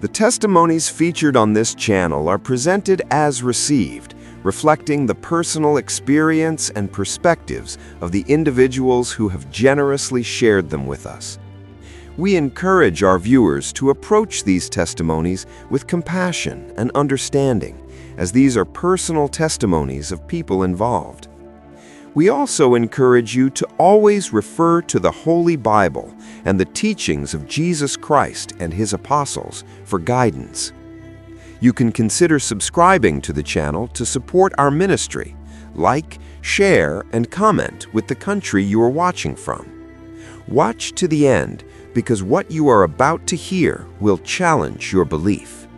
The testimonies featured on this channel are presented as received, reflecting the personal experience and perspectives of the individuals who have generously shared them with us. We encourage our viewers to approach these testimonies with compassion and understanding, as these are personal testimonies of people involved. We also encourage you to always refer to the Holy Bible and the teachings of Jesus Christ and His apostles for guidance. You can consider subscribing to the channel to support our ministry. Like, share, and comment with the country you are watching from. Watch to the end, because what you are about to hear will challenge your belief.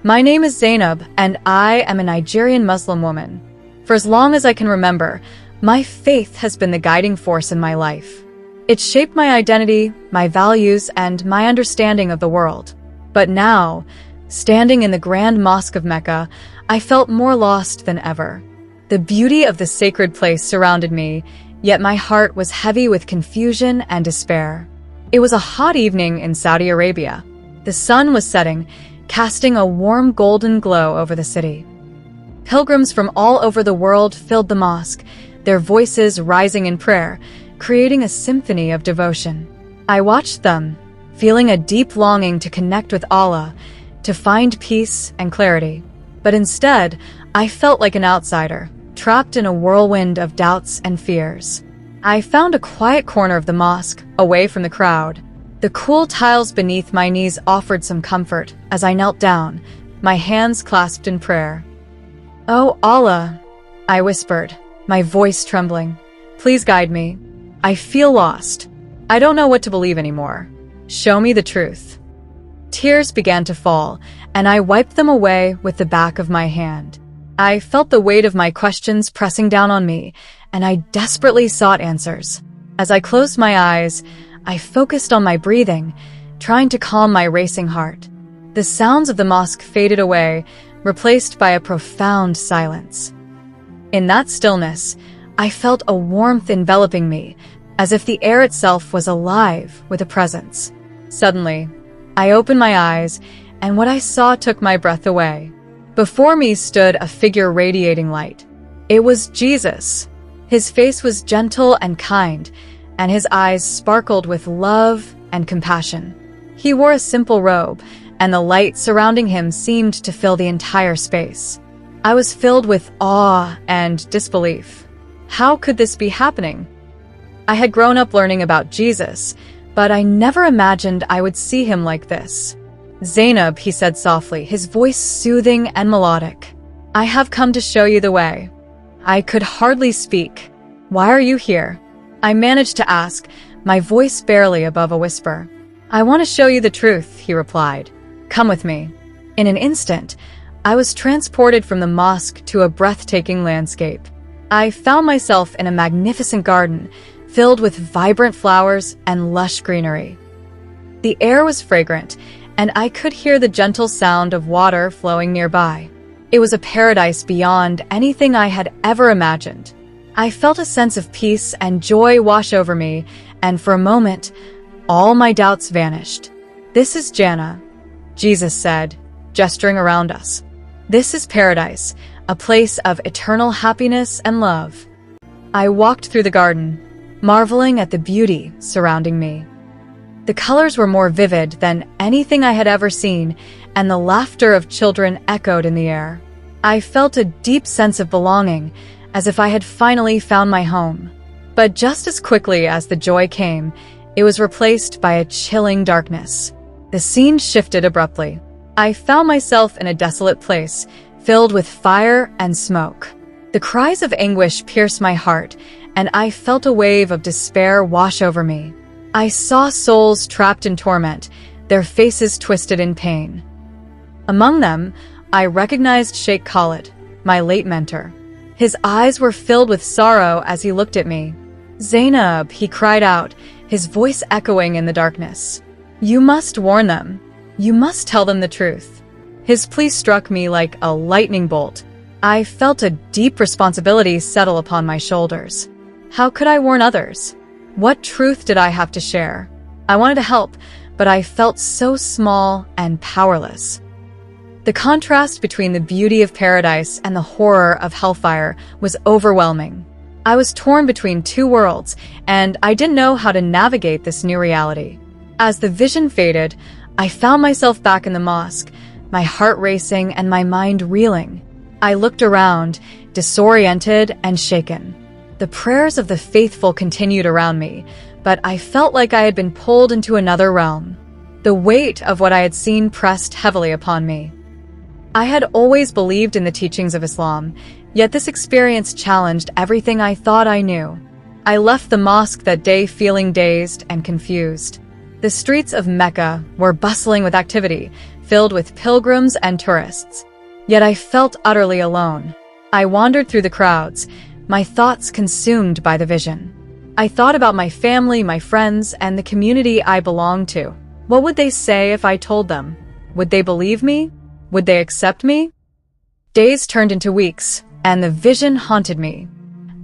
My name is Zainab, and I am a Nigerian Muslim woman. For as long as I can remember, my faith has been the guiding force in my life. It shaped my identity, my values, and my understanding of the world. But now, standing in the Grand Mosque of Mecca, I felt more lost than ever. The beauty of the sacred place surrounded me, yet my heart was heavy with confusion and despair. It was a hot evening in Saudi Arabia. The sun was setting, casting a warm golden glow over the city. Pilgrims from all over the world filled the mosque, their voices rising in prayer, creating a symphony of devotion. I watched them, feeling a deep longing to connect with Allah, to find peace and clarity. But instead, I felt like an outsider, trapped in a whirlwind of doubts and fears. I found a quiet corner of the mosque, away from the crowd. The cool tiles beneath my knees offered some comfort as I knelt down, my hands clasped in prayer. "Oh Allah," I whispered, my voice trembling. "Please guide me. I feel lost. I don't know what to believe anymore. Show me the truth." Tears began to fall, and I wiped them away with the back of my hand. I felt the weight of my questions pressing down on me, and I desperately sought answers. As I closed my eyes, I focused on my breathing, trying to calm my racing heart. The sounds of the mosque faded away, replaced by a profound silence. In that stillness, I felt a warmth enveloping me, as if the air itself was alive with a presence. Suddenly, I opened my eyes, and what I saw took my breath away. Before me stood a figure radiating light. It was Jesus. His face was gentle and kind, and his eyes sparkled with love and compassion. He wore a simple robe, and the light surrounding him seemed to fill the entire space. I was filled with awe and disbelief. How could this be happening? I had grown up learning about Jesus, but I never imagined I would see him like this. "Zainab," he said softly, his voice soothing and melodic. "I have come to show you the way." I could hardly speak. "Why are you here?" I managed to ask, my voice barely above a whisper. "I want to show you the truth," he replied. "Come with me." In an instant, I was transported from the mosque to a breathtaking landscape. I found myself in a magnificent garden, filled with vibrant flowers and lush greenery. The air was fragrant, and I could hear the gentle sound of water flowing nearby. It was a paradise beyond anything I had ever imagined. I felt a sense of peace and joy wash over me, and for a moment, all my doubts vanished. "This is Jannah," Jesus said, gesturing around us. "This is paradise, a place of eternal happiness and love." I walked through the garden, marveling at the beauty surrounding me. The colors were more vivid than anything I had ever seen, and the laughter of children echoed in the air. I felt a deep sense of belonging, as if I had finally found my home. But just as quickly as the joy came, it was replaced by a chilling darkness. The scene shifted abruptly. I found myself in a desolate place, filled with fire and smoke. The cries of anguish pierced my heart, and I felt a wave of despair wash over me. I saw souls trapped in torment, their faces twisted in pain. Among them, I recognized Sheikh Khalid, my late mentor. His eyes were filled with sorrow as he looked at me. "Zainab," he cried out, his voice echoing in the darkness. "You must warn them. You must tell them the truth." His plea struck me like a lightning bolt. I felt a deep responsibility settle upon my shoulders. How could I warn others? What truth did I have to share? I wanted to help, but I felt so small and powerless. The contrast between the beauty of paradise and the horror of hellfire was overwhelming. I was torn between two worlds, and I didn't know how to navigate this new reality. As the vision faded, I found myself back in the mosque, my heart racing and my mind reeling. I looked around, disoriented and shaken. The prayers of the faithful continued around me, but I felt like I had been pulled into another realm. The weight of what I had seen pressed heavily upon me. I had always believed in the teachings of Islam, yet this experience challenged everything I thought I knew. I left the mosque that day feeling dazed and confused. The streets of Mecca were bustling with activity, filled with pilgrims and tourists. Yet I felt utterly alone. I wandered through the crowds, my thoughts consumed by the vision. I thought about my family, my friends, and the community I belonged to. What would they say if I told them? Would they believe me? Would they accept me? Days turned into weeks, and the vision haunted me.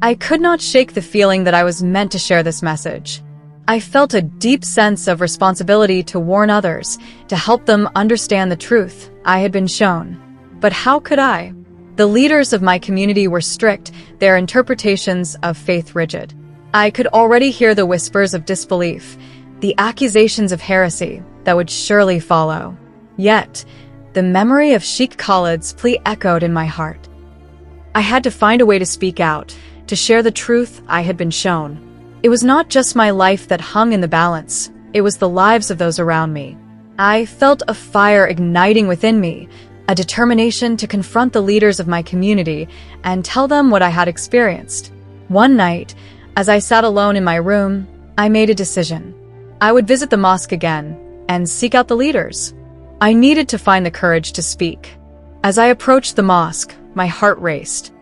I could not shake the feeling that I was meant to share this message. I felt a deep sense of responsibility to warn others, to help them understand the truth I had been shown. But how could I? The leaders of my community were strict, their interpretations of faith rigid. I could already hear the whispers of disbelief, the accusations of heresy that would surely follow. Yet, the memory of Sheikh Khalid's plea echoed in my heart. I had to find a way to speak out, to share the truth I had been shown. It was not just my life that hung in the balance, it was the lives of those around me. I felt a fire igniting within me, a determination to confront the leaders of my community and tell them what I had experienced. One night, as I sat alone in my room, I made a decision. I would visit the mosque again and seek out the leaders. I needed to find the courage to speak. As I approached the mosque, my heart raced.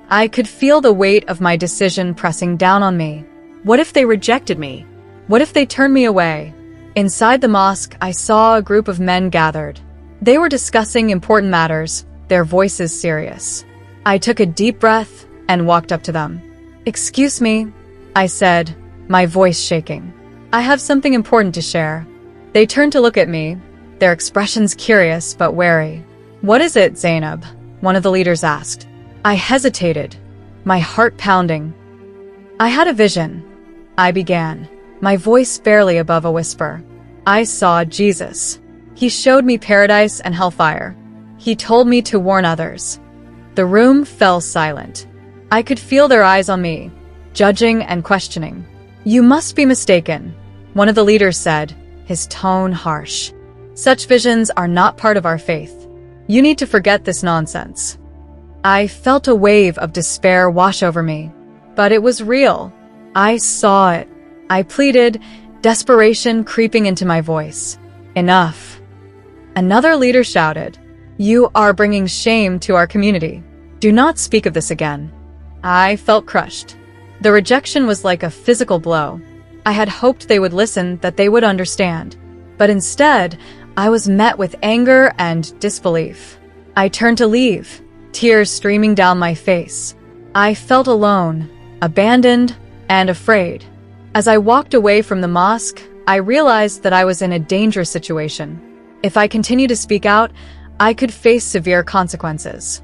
I could feel the weight of my decision pressing down on me. What if they rejected me? What if they turned me away? Inside the mosque, I saw a group of men gathered. They were discussing important matters, their voices serious. I took a deep breath and walked up to them. "Excuse me," I said, my voice shaking. "I have something important to share." They turned to look at me, their expressions curious but wary. "What is it, Zainab?" one of the leaders asked. I hesitated, my heart pounding. "I had a vision," I began, my voice barely above a whisper. "I saw Jesus. He showed me paradise and hellfire. He told me to warn others." The room fell silent. I could feel their eyes on me, judging and questioning. "You must be mistaken," one of the leaders said, his tone harsh. "Such visions are not part of our faith. You need to forget this nonsense." I felt a wave of despair wash over me, but it was real. I saw it. I pleaded, desperation creeping into my voice. "Enough." Another leader shouted, "You are bringing shame to our community. Do not speak of this again." I felt crushed. The rejection was like a physical blow. I had hoped they would listen, that they would understand. But instead, I was met with anger and disbelief. I turned to leave, tears streaming down my face. I felt alone, abandoned, and afraid. As I walked away from the mosque, I realized that I was in a dangerous situation. If I continued to speak out, I could face severe consequences.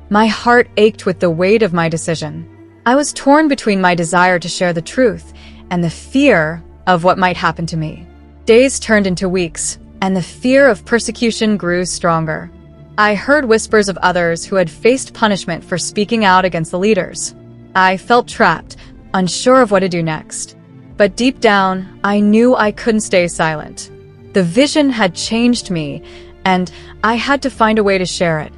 My heart ached with the weight of my decision. I was torn between my desire to share the truth and the fear of what might happen to me. Days turned into weeks, and the fear of persecution grew stronger. I heard whispers of others who had faced punishment for speaking out against the leaders. I felt trapped, unsure of what to do next. But deep down, I knew I couldn't stay silent. The vision had changed me, and I had to find a way to share it.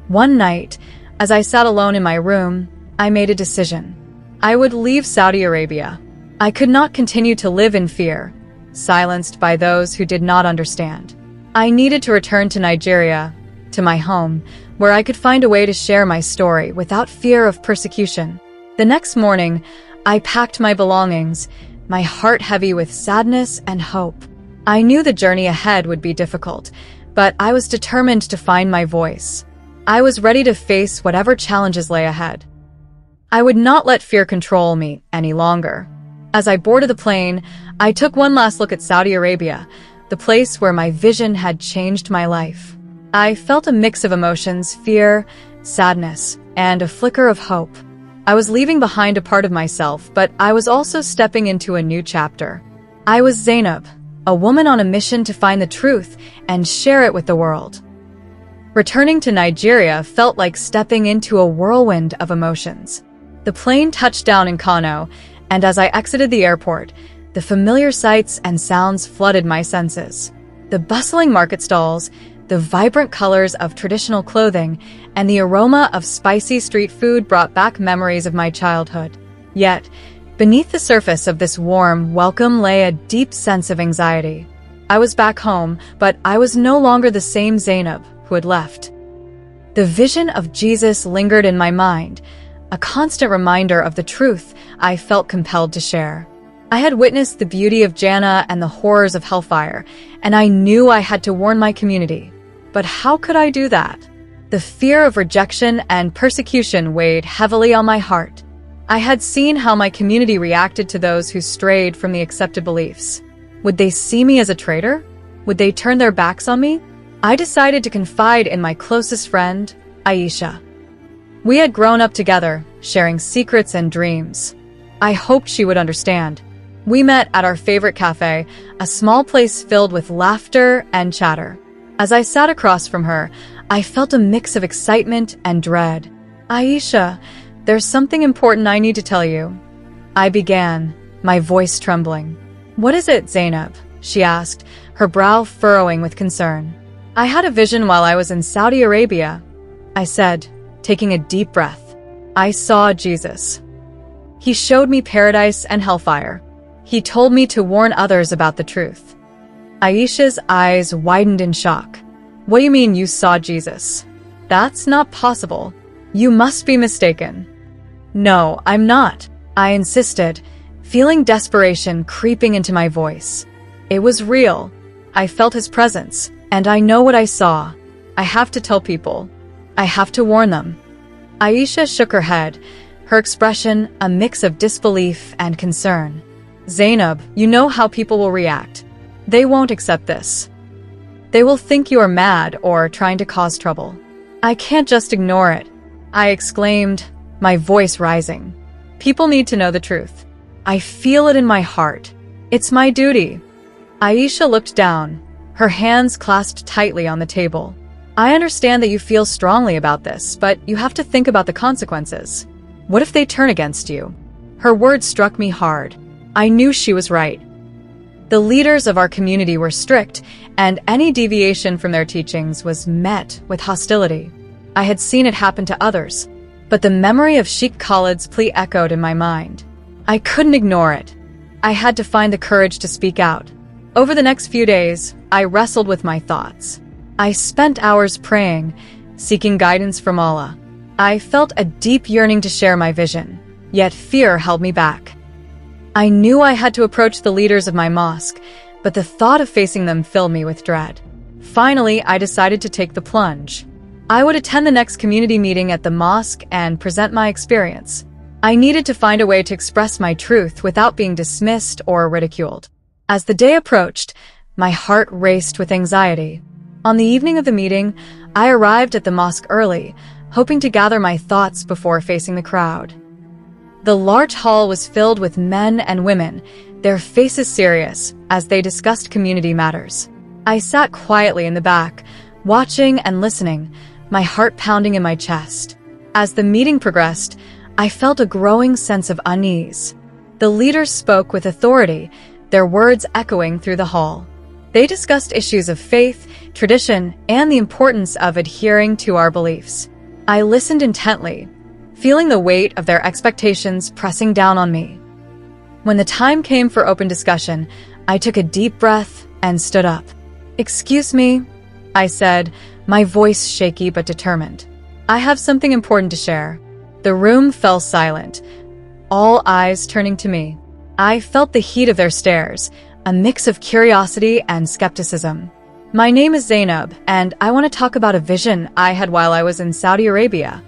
One night, as I sat alone in my room, I made a decision. I would leave Saudi Arabia. I could not continue to live in fear, silenced by those who did not understand. I needed to return to Nigeria, to my home, where I could find a way to share my story without fear of persecution. The next morning, I packed my belongings, my heart heavy with sadness and hope. I knew the journey ahead would be difficult, but I was determined to find my voice. I was ready to face whatever challenges lay ahead. I would not let fear control me any longer. As I boarded the plane, I took one last look at Saudi Arabia, the place where my vision had changed my life. I felt a mix of emotions, fear, sadness, and a flicker of hope. I was leaving behind a part of myself, but I was also stepping into a new chapter. I was Zainab, a woman on a mission to find the truth and share it with the world. Returning to Nigeria felt like stepping into a whirlwind of emotions. The plane touched down in Kano, and as I exited the airport, the familiar sights and sounds flooded my senses. The bustling market stalls, the vibrant colors of traditional clothing, and the aroma of spicy street food brought back memories of my childhood. Yet, beneath the surface of this warm welcome lay a deep sense of anxiety. I was back home, but I was no longer the same Zainab who had left. The vision of Jesus lingered in my mind, a constant reminder of the truth I felt compelled to share. I had witnessed the beauty of Jannah and the horrors of hellfire, and I knew I had to warn my community. But how could I do that? The fear of rejection and persecution weighed heavily on my heart. I had seen how my community reacted to those who strayed from the accepted beliefs. Would they see me as a traitor? Would they turn their backs on me? I decided to confide in my closest friend, Aisha. We had grown up together, sharing secrets and dreams. I hoped she would understand. We met at our favorite cafe, a small place filled with laughter and chatter. As I sat across from her, I felt a mix of excitement and dread. Aisha, there's something important I need to tell you. I began, my voice trembling. What is it, Zainab? She asked, her brow furrowing with concern. I had a vision while I was in Saudi Arabia, I said, taking a deep breath. I saw Jesus. He showed me paradise and hellfire. He told me to warn others about the truth. Aisha's eyes widened in shock. What do you mean you saw Jesus? That's not possible. You must be mistaken. No, I'm not, I insisted, feeling desperation creeping into my voice. It was real. I felt his presence, and I know what I saw. I have to tell people. I have to warn them. Aisha shook her head, her expression a mix of disbelief and concern. Zainab, you know how people will react. They won't accept this. They will think you are mad or trying to cause trouble. I can't just ignore it, I exclaimed, my voice rising. People need to know the truth. I feel it in my heart. It's my duty. Aisha looked down, her hands clasped tightly on the table. I understand that you feel strongly about this, but you have to think about the consequences. What if they turn against you? Her words struck me hard. I knew she was right. The leaders of our community were strict, and any deviation from their teachings was met with hostility. I had seen it happen to others, but the memory of Sheikh Khalid's plea echoed in my mind. I couldn't ignore it. I had to find the courage to speak out. Over the next few days, I wrestled with my thoughts. I spent hours praying, seeking guidance from Allah. I felt a deep yearning to share my vision, yet fear held me back. I knew I had to approach the leaders of my mosque, but the thought of facing them filled me with dread. Finally, I decided to take the plunge. I would attend the next community meeting at the mosque and present my experience. I needed to find a way to express my truth without being dismissed or ridiculed. As the day approached, my heart raced with anxiety. On the evening of the meeting, I arrived at the mosque early, hoping to gather my thoughts before facing the crowd. The large hall was filled with men and women, their faces serious, as they discussed community matters. I sat quietly in the back, watching and listening, my heart pounding in my chest. As the meeting progressed, I felt a growing sense of unease. The leaders spoke with authority, their words echoing through the hall. They discussed issues of faith, tradition, and the importance of adhering to our beliefs. I listened intently, feeling the weight of their expectations pressing down on me. When the time came for open discussion, I took a deep breath and stood up. "Excuse me," I said, my voice shaky but determined. "I have something important to share." The room fell silent, all eyes turning to me. I felt the heat of their stares, a mix of curiosity and skepticism. "My name is Zainab, and I want to talk about a vision I had while I was in Saudi Arabia."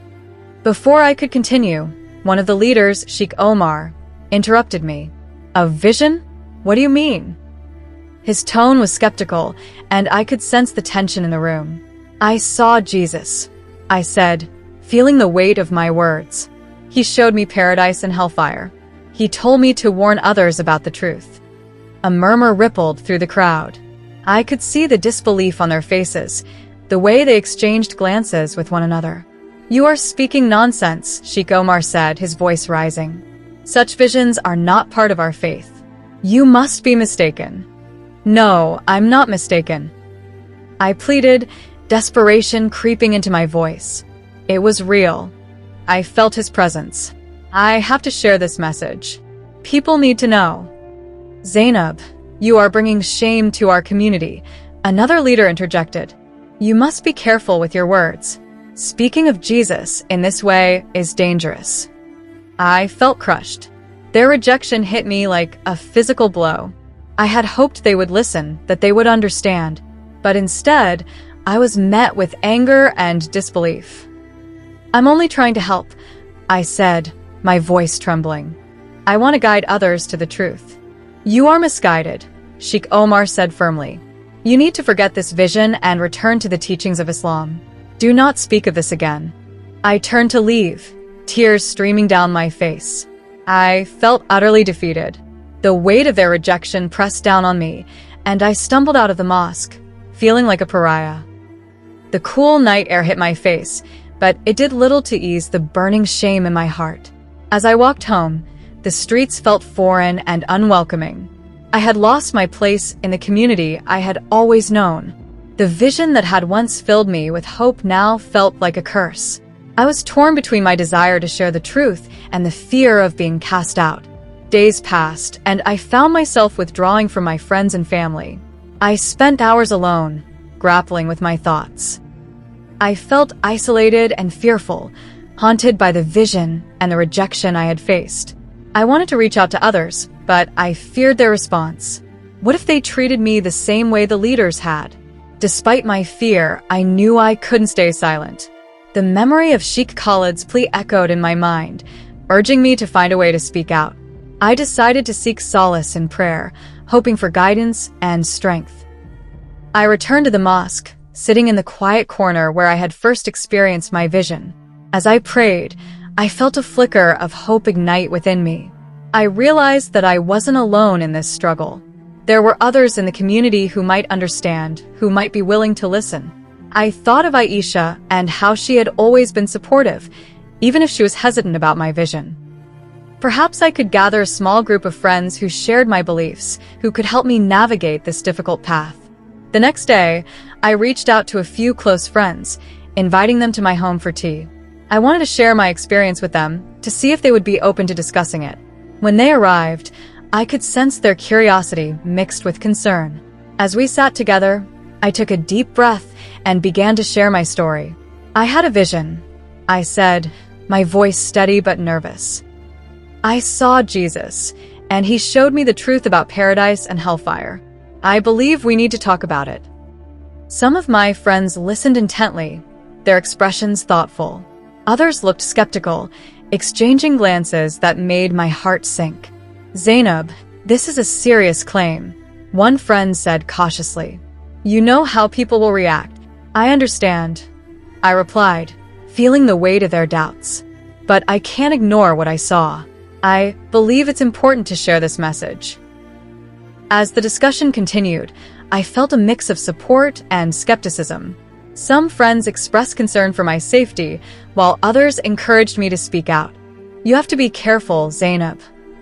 Before I could continue, one of the leaders, Sheikh Omar, interrupted me. A vision? What do you mean? His tone was skeptical, and I could sense the tension in the room. I saw Jesus, I said, feeling the weight of my words. He showed me paradise and hellfire. He told me to warn others about the truth. A murmur rippled through the crowd. I could see the disbelief on their faces, the way they exchanged glances with one another. You are speaking nonsense, Sheikh Omar said, his voice rising. Such visions are not part of our faith. You must be mistaken. No, I'm not mistaken. I pleaded, desperation creeping into my voice. It was real. I felt his presence. I have to share this message. People need to know. Zainab, you are bringing shame to our community, another leader interjected. You must be careful with your words. Speaking of Jesus in this way is dangerous. I felt crushed. Their rejection hit me like a physical blow. I had hoped they would listen, that they would understand, but instead, I was met with anger and disbelief. I'm only trying to help, I said, my voice trembling. I want to guide others to the truth. You are misguided, Sheikh Omar said firmly. You need to forget this vision and return to the teachings of Islam. Do not speak of this again. I turned to leave, tears streaming down my face. I felt utterly defeated. The weight of their rejection pressed down on me, and I stumbled out of the mosque, feeling like a pariah. The cool night air hit my face, but it did little to ease the burning shame in my heart. As I walked home, the streets felt foreign and unwelcoming. I had lost my place in the community I had always known. The vision that had once filled me with hope now felt like a curse. I was torn between my desire to share the truth and the fear of being cast out. Days passed, and I found myself withdrawing from my friends and family. I spent hours alone, grappling with my thoughts. I felt isolated and fearful, haunted by the vision and the rejection I had faced. I wanted to reach out to others, but I feared their response. What if they treated me the same way the leaders had? Despite my fear, I knew I couldn't stay silent. The memory of Sheikh Khalid's plea echoed in my mind, urging me to find a way to speak out. I decided to seek solace in prayer, hoping for guidance and strength. I returned to the mosque, sitting in the quiet corner where I had first experienced my vision. As I prayed, I felt a flicker of hope ignite within me. I realized that I wasn't alone in this struggle. There were others in the community who might understand, who might be willing to listen. I thought of Aisha and how she had always been supportive, even if she was hesitant about my vision. Perhaps I could gather a small group of friends who shared my beliefs, who could help me navigate this difficult path. The next day, I reached out to a few close friends, inviting them to my home for tea. I wanted to share my experience with them to see if they would be open to discussing it. When they arrived, I could sense their curiosity mixed with concern. As we sat together, I took a deep breath and began to share my story. I had a vision, I said, my voice steady but nervous. I saw Jesus, and he showed me the truth about paradise and hellfire. I believe we need to talk about it. Some of my friends listened intently, their expressions thoughtful. Others looked skeptical, exchanging glances that made my heart sink. Zainab, this is a serious claim, one friend said cautiously. You know how people will react. I understand, I replied, feeling the weight of their doubts. But I can't ignore what I saw. I believe it's important to share this message. As the discussion continued, I felt a mix of support and skepticism. Some friends expressed concern for my safety, while others encouraged me to speak out. You have to be careful, Zainab,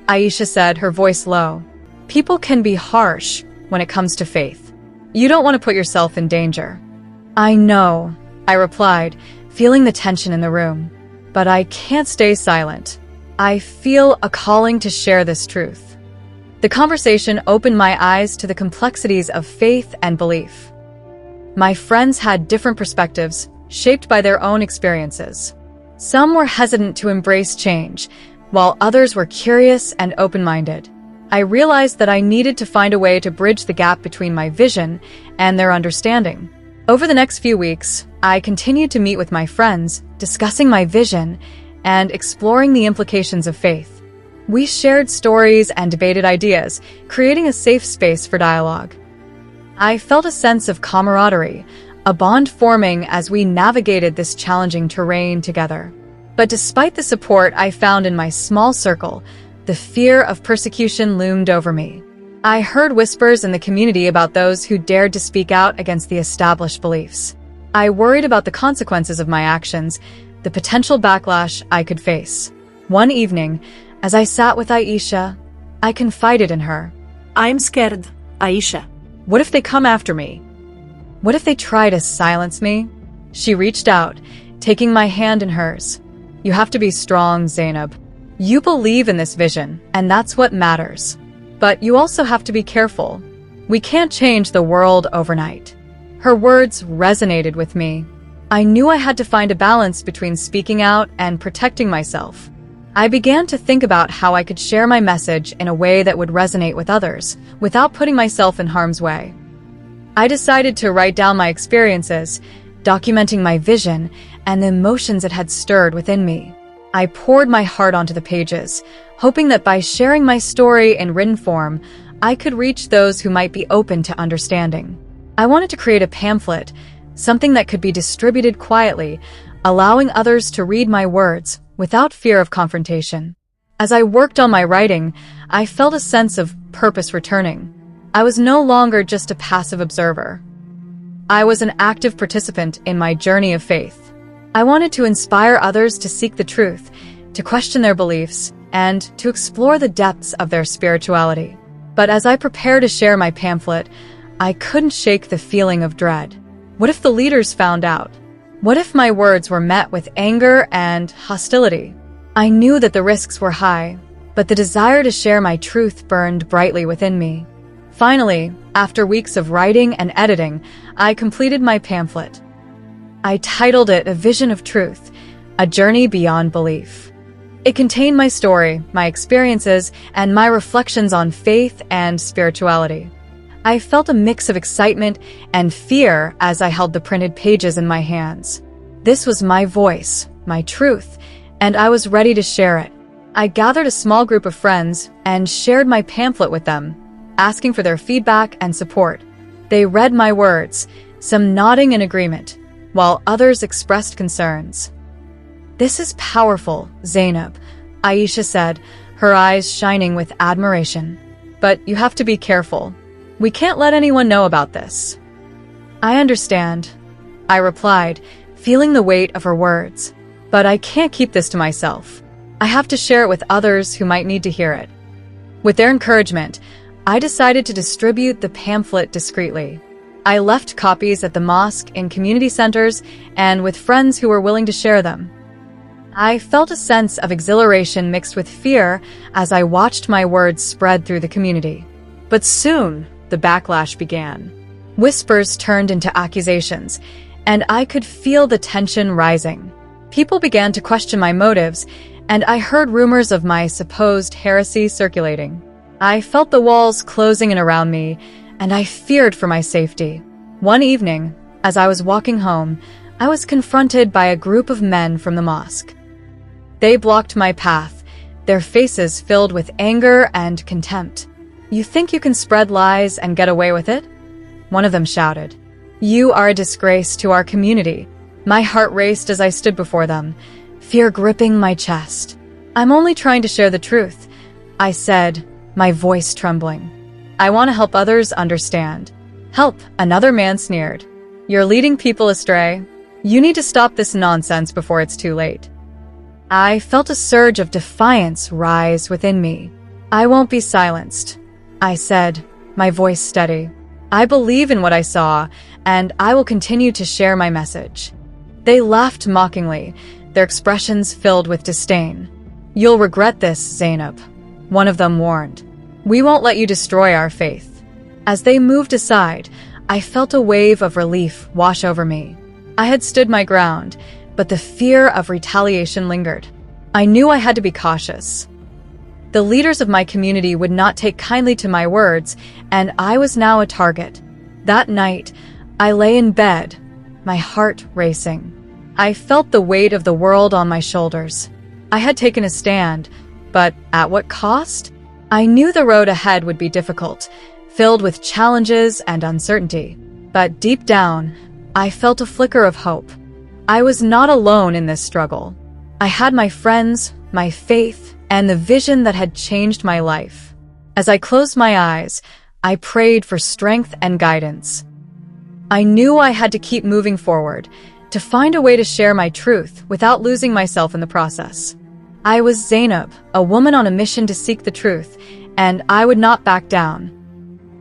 Aisha said, her voice low. People can be harsh when it comes to faith. You don't want to put yourself in danger. I know, I replied, feeling the tension in the room. But I can't stay silent. I feel a calling to share this truth. The conversation opened my eyes to the complexities of faith and belief. My friends had different perspectives, shaped by their own experiences. Some were hesitant to embrace change, while others were curious and open-minded. I realized that I needed to find a way to bridge the gap between my vision and their understanding. Over the next few weeks, I continued to meet with my friends, discussing my vision and exploring the implications of faith. We shared stories and debated ideas, creating a safe space for dialogue. I felt a sense of camaraderie, a bond forming as we navigated this challenging terrain together. But despite the support I found in my small circle, the fear of persecution loomed over me. I heard whispers in the community about those who dared to speak out against the established beliefs. I worried about the consequences of my actions, the potential backlash I could face. One evening, as I sat with Aisha, I confided in her. I'm scared, Aisha. What if they come after me? What if they try to silence me? She reached out, taking my hand in hers. You have to be strong, Zainab. You believe in this vision, and that's what matters. But you also have to be careful. We can't change the world overnight. Her words resonated with me. I knew I had to find a balance between speaking out and protecting myself. I began to think about how I could share my message in a way that would resonate with others, without putting myself in harm's way. I decided to write down my experiences, documenting my vision and the emotions it had stirred within me. I poured my heart onto the pages, hoping that by sharing my story in written form, I could reach those who might be open to understanding. I wanted to create a pamphlet, something that could be distributed quietly, allowing others to read my words without fear of confrontation. As I worked on my writing, I felt a sense of purpose returning. I was no longer just a passive observer. I was an active participant in my journey of faith. I wanted to inspire others to seek the truth, to question their beliefs, and to explore the depths of their spirituality. But as I prepared to share my pamphlet, I couldn't shake the feeling of dread. What if the leaders found out? What if my words were met with anger and hostility? I knew that the risks were high, but the desire to share my truth burned brightly within me. Finally, after weeks of writing and editing, I completed my pamphlet. I titled it A Vision of Truth, A Journey Beyond Belief. It contained my story, my experiences, and my reflections on faith and spirituality. I felt a mix of excitement and fear as I held the printed pages in my hands. This was my voice, my truth, and I was ready to share it. I gathered a small group of friends and shared my pamphlet with them, asking for their feedback and support. They read my words, some nodding in agreement, while others expressed concerns. This is powerful, Zainab, Aisha said, her eyes shining with admiration. But you have to be careful. We can't let anyone know about this. I understand, I replied, feeling the weight of her words. But I can't keep this to myself. I have to share it with others who might need to hear it. With their encouragement, I decided to distribute the pamphlet discreetly. I left copies at the mosque, in community centers, and with friends who were willing to share them. I felt a sense of exhilaration mixed with fear as I watched my words spread through the community. But soon, the backlash began. Whispers turned into accusations, and I could feel the tension rising. People began to question my motives, and I heard rumors of my supposed heresy circulating. I felt the walls closing in around me, and I feared for my safety. One evening, as I was walking home, I was confronted by a group of men from the mosque. They blocked my path, their faces filled with anger and contempt. "You think you can spread lies and get away with it?" One of them shouted. "You are a disgrace to our community." My heart raced as I stood before them, fear gripping my chest. "I'm only trying to share the truth," I said, my voice trembling. "I want to help others understand." "Help," another man sneered. "You're leading people astray. You need to stop this nonsense before it's too late." I felt a surge of defiance rise within me. "I won't be silenced," I said, my voice steady. "I believe in what I saw, and I will continue to share my message." They laughed mockingly, their expressions filled with disdain. "You'll regret this, Zainab," one of them warned. "We won't let you destroy our faith." As they moved aside, I felt a wave of relief wash over me. I had stood my ground, but the fear of retaliation lingered. I knew I had to be cautious. The leaders of my community would not take kindly to my words, and I was now a target. That night, I lay in bed, my heart racing. I felt the weight of the world on my shoulders. I had taken a stand, But at what cost? I knew the road ahead would be difficult, filled with challenges and uncertainty. But deep down, I felt a flicker of hope. I was not alone in this struggle. I had my friends, my faith, and the vision that had changed my life. As I closed my eyes, I prayed for strength and guidance. I knew I had to keep moving forward, to find a way to share my truth without losing myself in the process. I was Zainab, a woman on a mission to seek the truth, and I would not back down.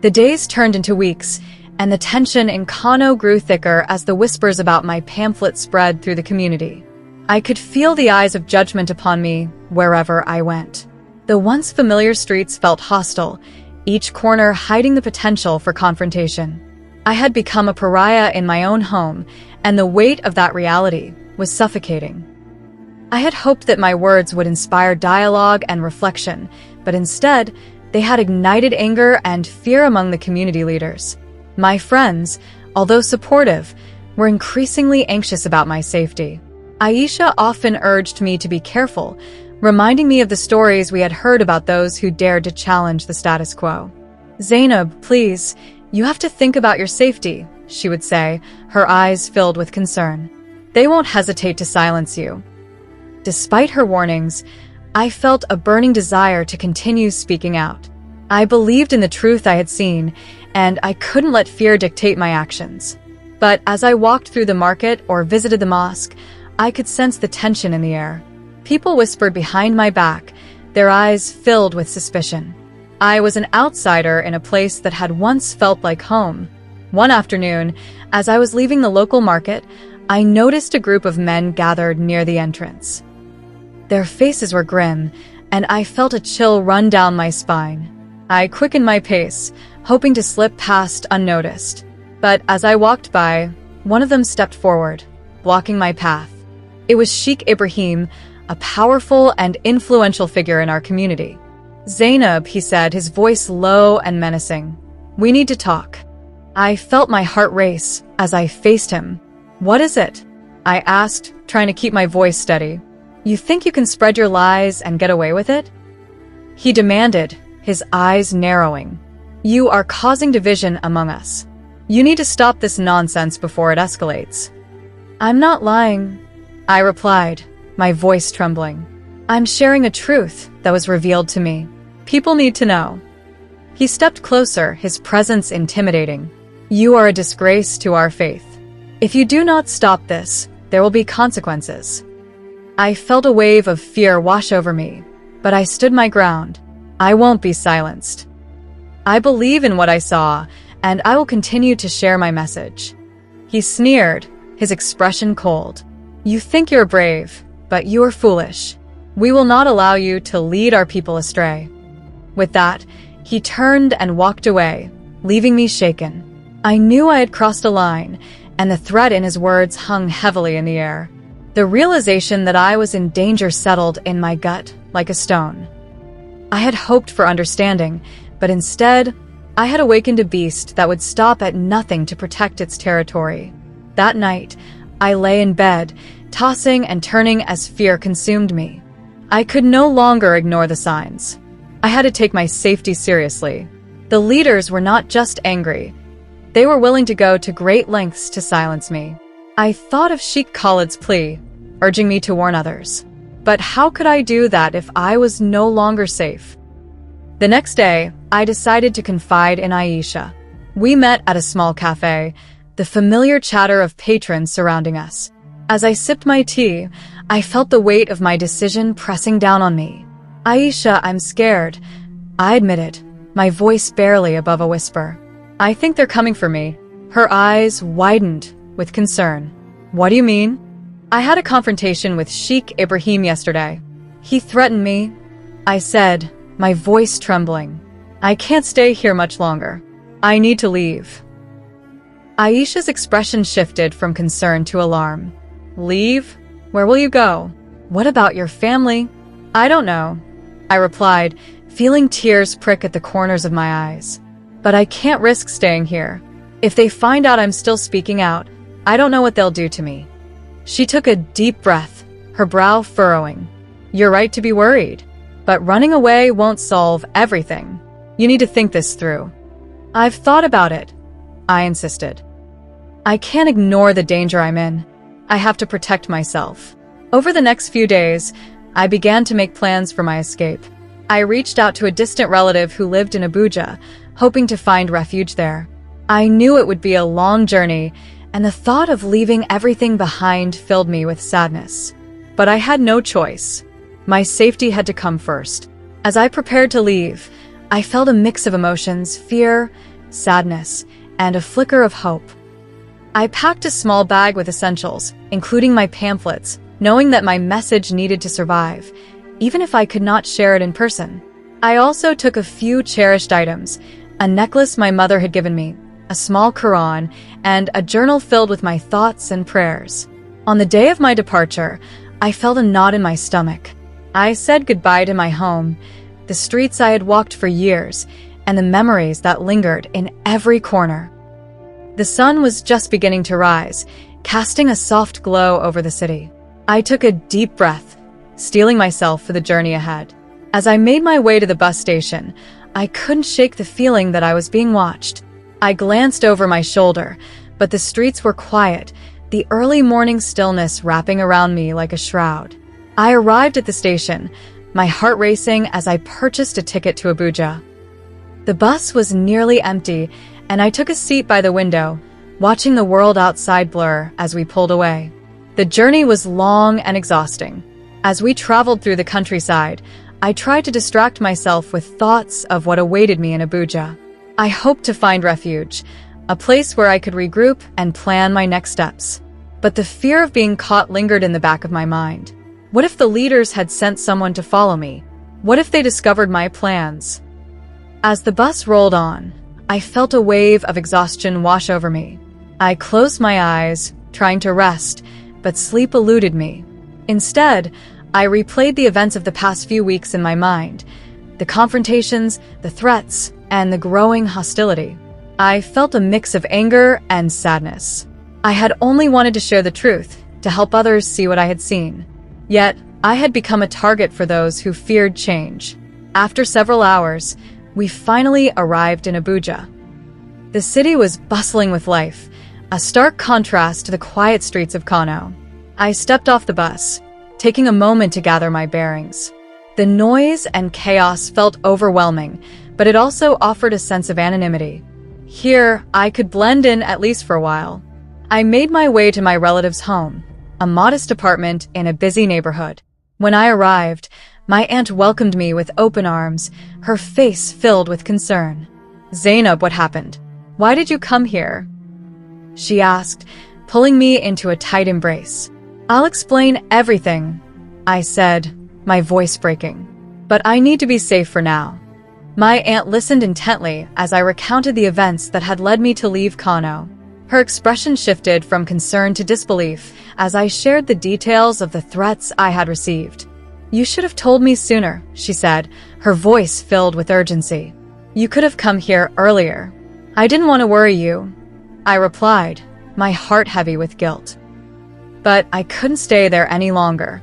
The days turned into weeks, and the tension in Kano grew thicker as the whispers about my pamphlet spread through the community. I could feel the eyes of judgment upon me wherever I went. The once familiar streets felt hostile, each corner hiding the potential for confrontation. I had become a pariah in my own home, and the weight of that reality was suffocating. I had hoped that my words would inspire dialogue and reflection, but instead, they had ignited anger and fear among the community leaders. My friends, although supportive, were increasingly anxious about my safety. Aisha often urged me to be careful, reminding me of the stories we had heard about those who dared to challenge the status quo. "Zainab, please, you have to think about your safety," she would say, her eyes filled with concern. "They won't hesitate to silence you." Despite her warnings, I felt a burning desire to continue speaking out. I believed in the truth I had seen, and I couldn't let fear dictate my actions. But as I walked through the market or visited the mosque, I could sense the tension in the air. People whispered behind my back, their eyes filled with suspicion. I was an outsider in a place that had once felt like home. One afternoon, as I was leaving the local market, I noticed a group of men gathered near the entrance. Their faces were grim, and I felt a chill run down my spine. I quickened my pace, hoping to slip past unnoticed. But as I walked by, one of them stepped forward, blocking my path. It was Sheikh Ibrahim, a powerful and influential figure in our community. "Zainab," he said, his voice low and menacing. "We need to talk." I felt my heart race as I faced him. "What is it?" I asked, trying to keep my voice steady. "You think you can spread your lies and get away with it?" He demanded, his eyes narrowing. "You are causing division among us. You need to stop this nonsense before it escalates." "I'm not lying," I replied, my voice trembling. "I'm sharing a truth that was revealed to me. People need to know." He stepped closer, his presence intimidating. "You are a disgrace to our faith. If you do not stop this, there will be consequences." I felt a wave of fear wash over me, but I stood my ground. I won't be silenced. I believe in what I saw, and I will continue to share my message. He sneered, his expression cold. "You think you're brave, but you are foolish. We will not allow you to lead our people astray." With that, he turned and walked away, leaving me shaken. I knew I had crossed a line, and the threat in his words hung heavily in the air. The realization that I was in danger settled in my gut like a stone. I had hoped for understanding, but instead, I had awakened a beast that would stop at nothing to protect its territory. That night, I lay in bed, tossing and turning as fear consumed me. I could no longer ignore the signs. I had to take my safety seriously. The leaders were not just angry. They were willing to go to great lengths to silence me. I thought of Sheikh Khalid's plea, urging me to warn others. But how could I do that if I was no longer safe? The next day, I decided to confide in Aisha. We met at a small cafe, the familiar chatter of patrons surrounding us. As I sipped my tea, I felt the weight of my decision pressing down on me. "Aisha, I'm scared," I admitted, my voice barely above a whisper. "I think they're coming for me." Her eyes widened with concern. "What do you mean?" "I had a confrontation with Sheikh Ibrahim yesterday. He threatened me," I said, my voice trembling. "I can't stay here much longer. I need to leave." Aisha's expression shifted from concern to alarm. "Leave? Where will you go? What about your family?" "I don't know," I replied, feeling tears prick at the corners of my eyes. "But I can't risk staying here. If they find out I'm still speaking out, I don't know what they'll do to me." She took a deep breath, her brow furrowing. "You're right to be worried. But running away won't solve everything. You need to think this through. I've thought about it, I insisted. I can't ignore the danger I'm in. I have to protect myself. Over the next few days, I began to make plans for my escape. I reached out to a distant relative who lived in Abuja, hoping to find refuge there. I knew it would be a long journey, and the thought of leaving everything behind filled me with sadness. But I had no choice. My safety had to come first. As I prepared to leave, I felt a mix of emotions: fear, sadness, and a flicker of hope. I packed a small bag with essentials, including my pamphlets, knowing that my message needed to survive, even if I could not share it in person. I also took a few cherished items: a necklace my mother had given me, a small Quran, and a journal filled with my thoughts and prayers. On the day of my departure, I felt a knot in my stomach. I said goodbye to my home, the streets I had walked for years, and the memories that lingered in every corner. The sun was just beginning to rise, casting a soft glow over the city. I took a deep breath, steeling myself for the journey ahead. As I made my way to the bus station, I couldn't shake the feeling that I was being watched. I glanced over my shoulder, but the streets were quiet, the early morning stillness wrapping around me like a shroud. I arrived at the station, my heart racing as I purchased a ticket to Abuja. The bus was nearly empty, and I took a seat by the window, watching the world outside blur as we pulled away. The journey was long and exhausting. As we traveled through the countryside, I tried to distract myself with thoughts of what awaited me in Abuja. I hoped to find refuge, a place where I could regroup and plan my next steps. But the fear of being caught lingered in the back of my mind. What if the leaders had sent someone to follow me? What if they discovered my plans? As the bus rolled on, I felt a wave of exhaustion wash over me. I closed my eyes, trying to rest, but sleep eluded me. Instead, I replayed the events of the past few weeks in my mind, the confrontations, the threats, and the growing hostility. I felt a mix of anger and sadness. I had only wanted to share the truth, to help others see what I had seen. Yet, I had become a target for those who feared change. After several hours, we finally arrived in Abuja. The city was bustling with life, a stark contrast to the quiet streets of Kano. I stepped off the bus, taking a moment to gather my bearings. The noise and chaos felt overwhelming, but it also offered a sense of anonymity. Here, I could blend in at least for a while. I made my way to my relative's home, a modest apartment in a busy neighborhood. When I arrived, my aunt welcomed me with open arms, her face filled with concern. "Zainab, what happened? Why did you come here?" she asked, pulling me into a tight embrace. "I'll explain everything," I said, my voice breaking. "But I need to be safe for now." My aunt listened intently as I recounted the events that had led me to leave Kano. Her expression shifted from concern to disbelief as I shared the details of the threats I had received. "You should have told me sooner," she said, her voice filled with urgency. "You could have come here earlier." "I didn't want to worry you," I replied, my heart heavy with guilt. But I couldn't stay there any longer.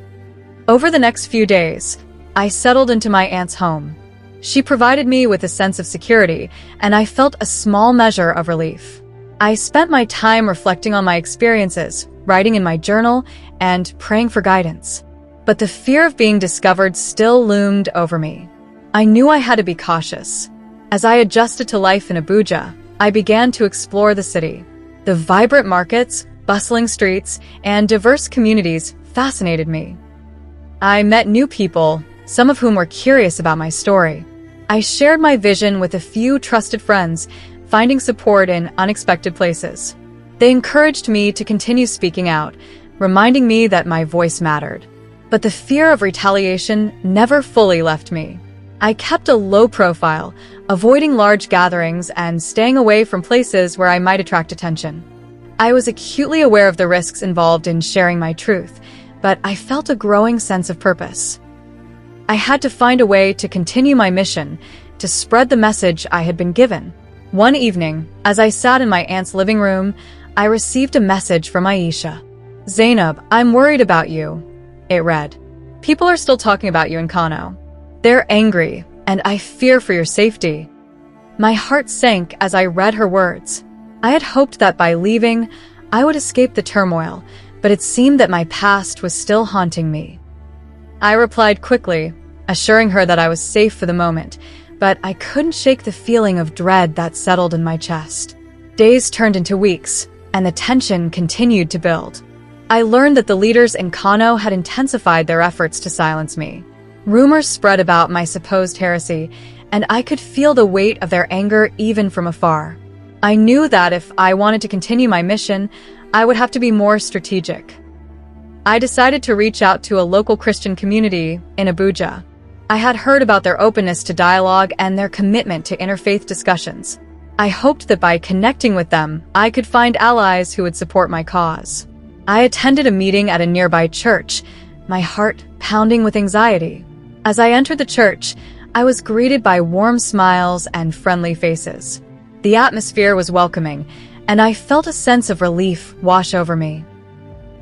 Over the next few days, I settled into my aunt's home. She provided me with a sense of security, and I felt a small measure of relief. I spent my time reflecting on my experiences, writing in my journal, and praying for guidance. But the fear of being discovered still loomed over me. I knew I had to be cautious. As I adjusted to life in Abuja, I began to explore the city. The vibrant markets, bustling streets, and diverse communities fascinated me. I met new people, some of whom were curious about my story. I shared my vision with a few trusted friends, finding support in unexpected places. They encouraged me to continue speaking out, reminding me that my voice mattered. But the fear of retaliation never fully left me. I kept a low profile, avoiding large gatherings and staying away from places where I might attract attention. I was acutely aware of the risks involved in sharing my truth, but I felt a growing sense of purpose. I had to find a way to continue my mission, to spread the message I had been given. One evening, as I sat in my aunt's living room, I received a message from Aisha. "Zainab, I'm worried about you," it read. "People are still talking about you in Kano. They're angry, and I fear for your safety." My heart sank as I read her words. I had hoped that by leaving, I would escape the turmoil, but it seemed that my past was still haunting me. I replied quickly, assuring her that I was safe for the moment, but I couldn't shake the feeling of dread that settled in my chest. Days turned into weeks, and the tension continued to build. I learned that the leaders in Kano had intensified their efforts to silence me. Rumors spread about my supposed heresy, and I could feel the weight of their anger even from afar. I knew that if I wanted to continue my mission, I would have to be more strategic. I decided to reach out to a local Christian community in Abuja. I had heard about their openness to dialogue and their commitment to interfaith discussions. I hoped that by connecting with them, I could find allies who would support my cause. I attended a meeting at a nearby church, my heart pounding with anxiety. As I entered the church, I was greeted by warm smiles and friendly faces. The atmosphere was welcoming, and I felt a sense of relief wash over me.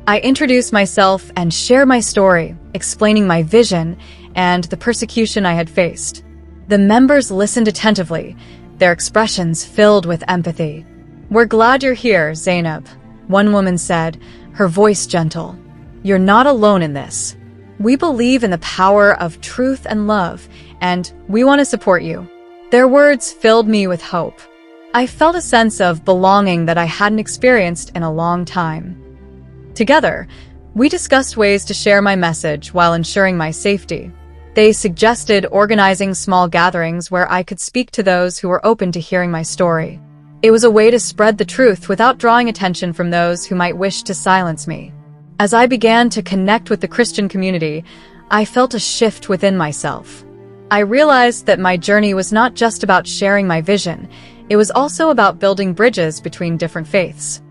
I introduced myself and shared my story, explaining my vision and the persecution I had faced. The members listened attentively, their expressions filled with empathy. "We're glad you're here, Zainab," one woman said, her voice gentle. "You're not alone in this. We believe in the power of truth and love, and we want to support you." Their words filled me with hope. I felt a sense of belonging that I hadn't experienced in a long time. Together, we discussed ways to share my message while ensuring my safety. They suggested organizing small gatherings where I could speak to those who were open to hearing my story. It was a way to spread the truth without drawing attention from those who might wish to silence me. As I began to connect with the Christian community, I felt a shift within myself. I realized that my journey was not just about sharing my vision, it was also about building bridges between different faiths.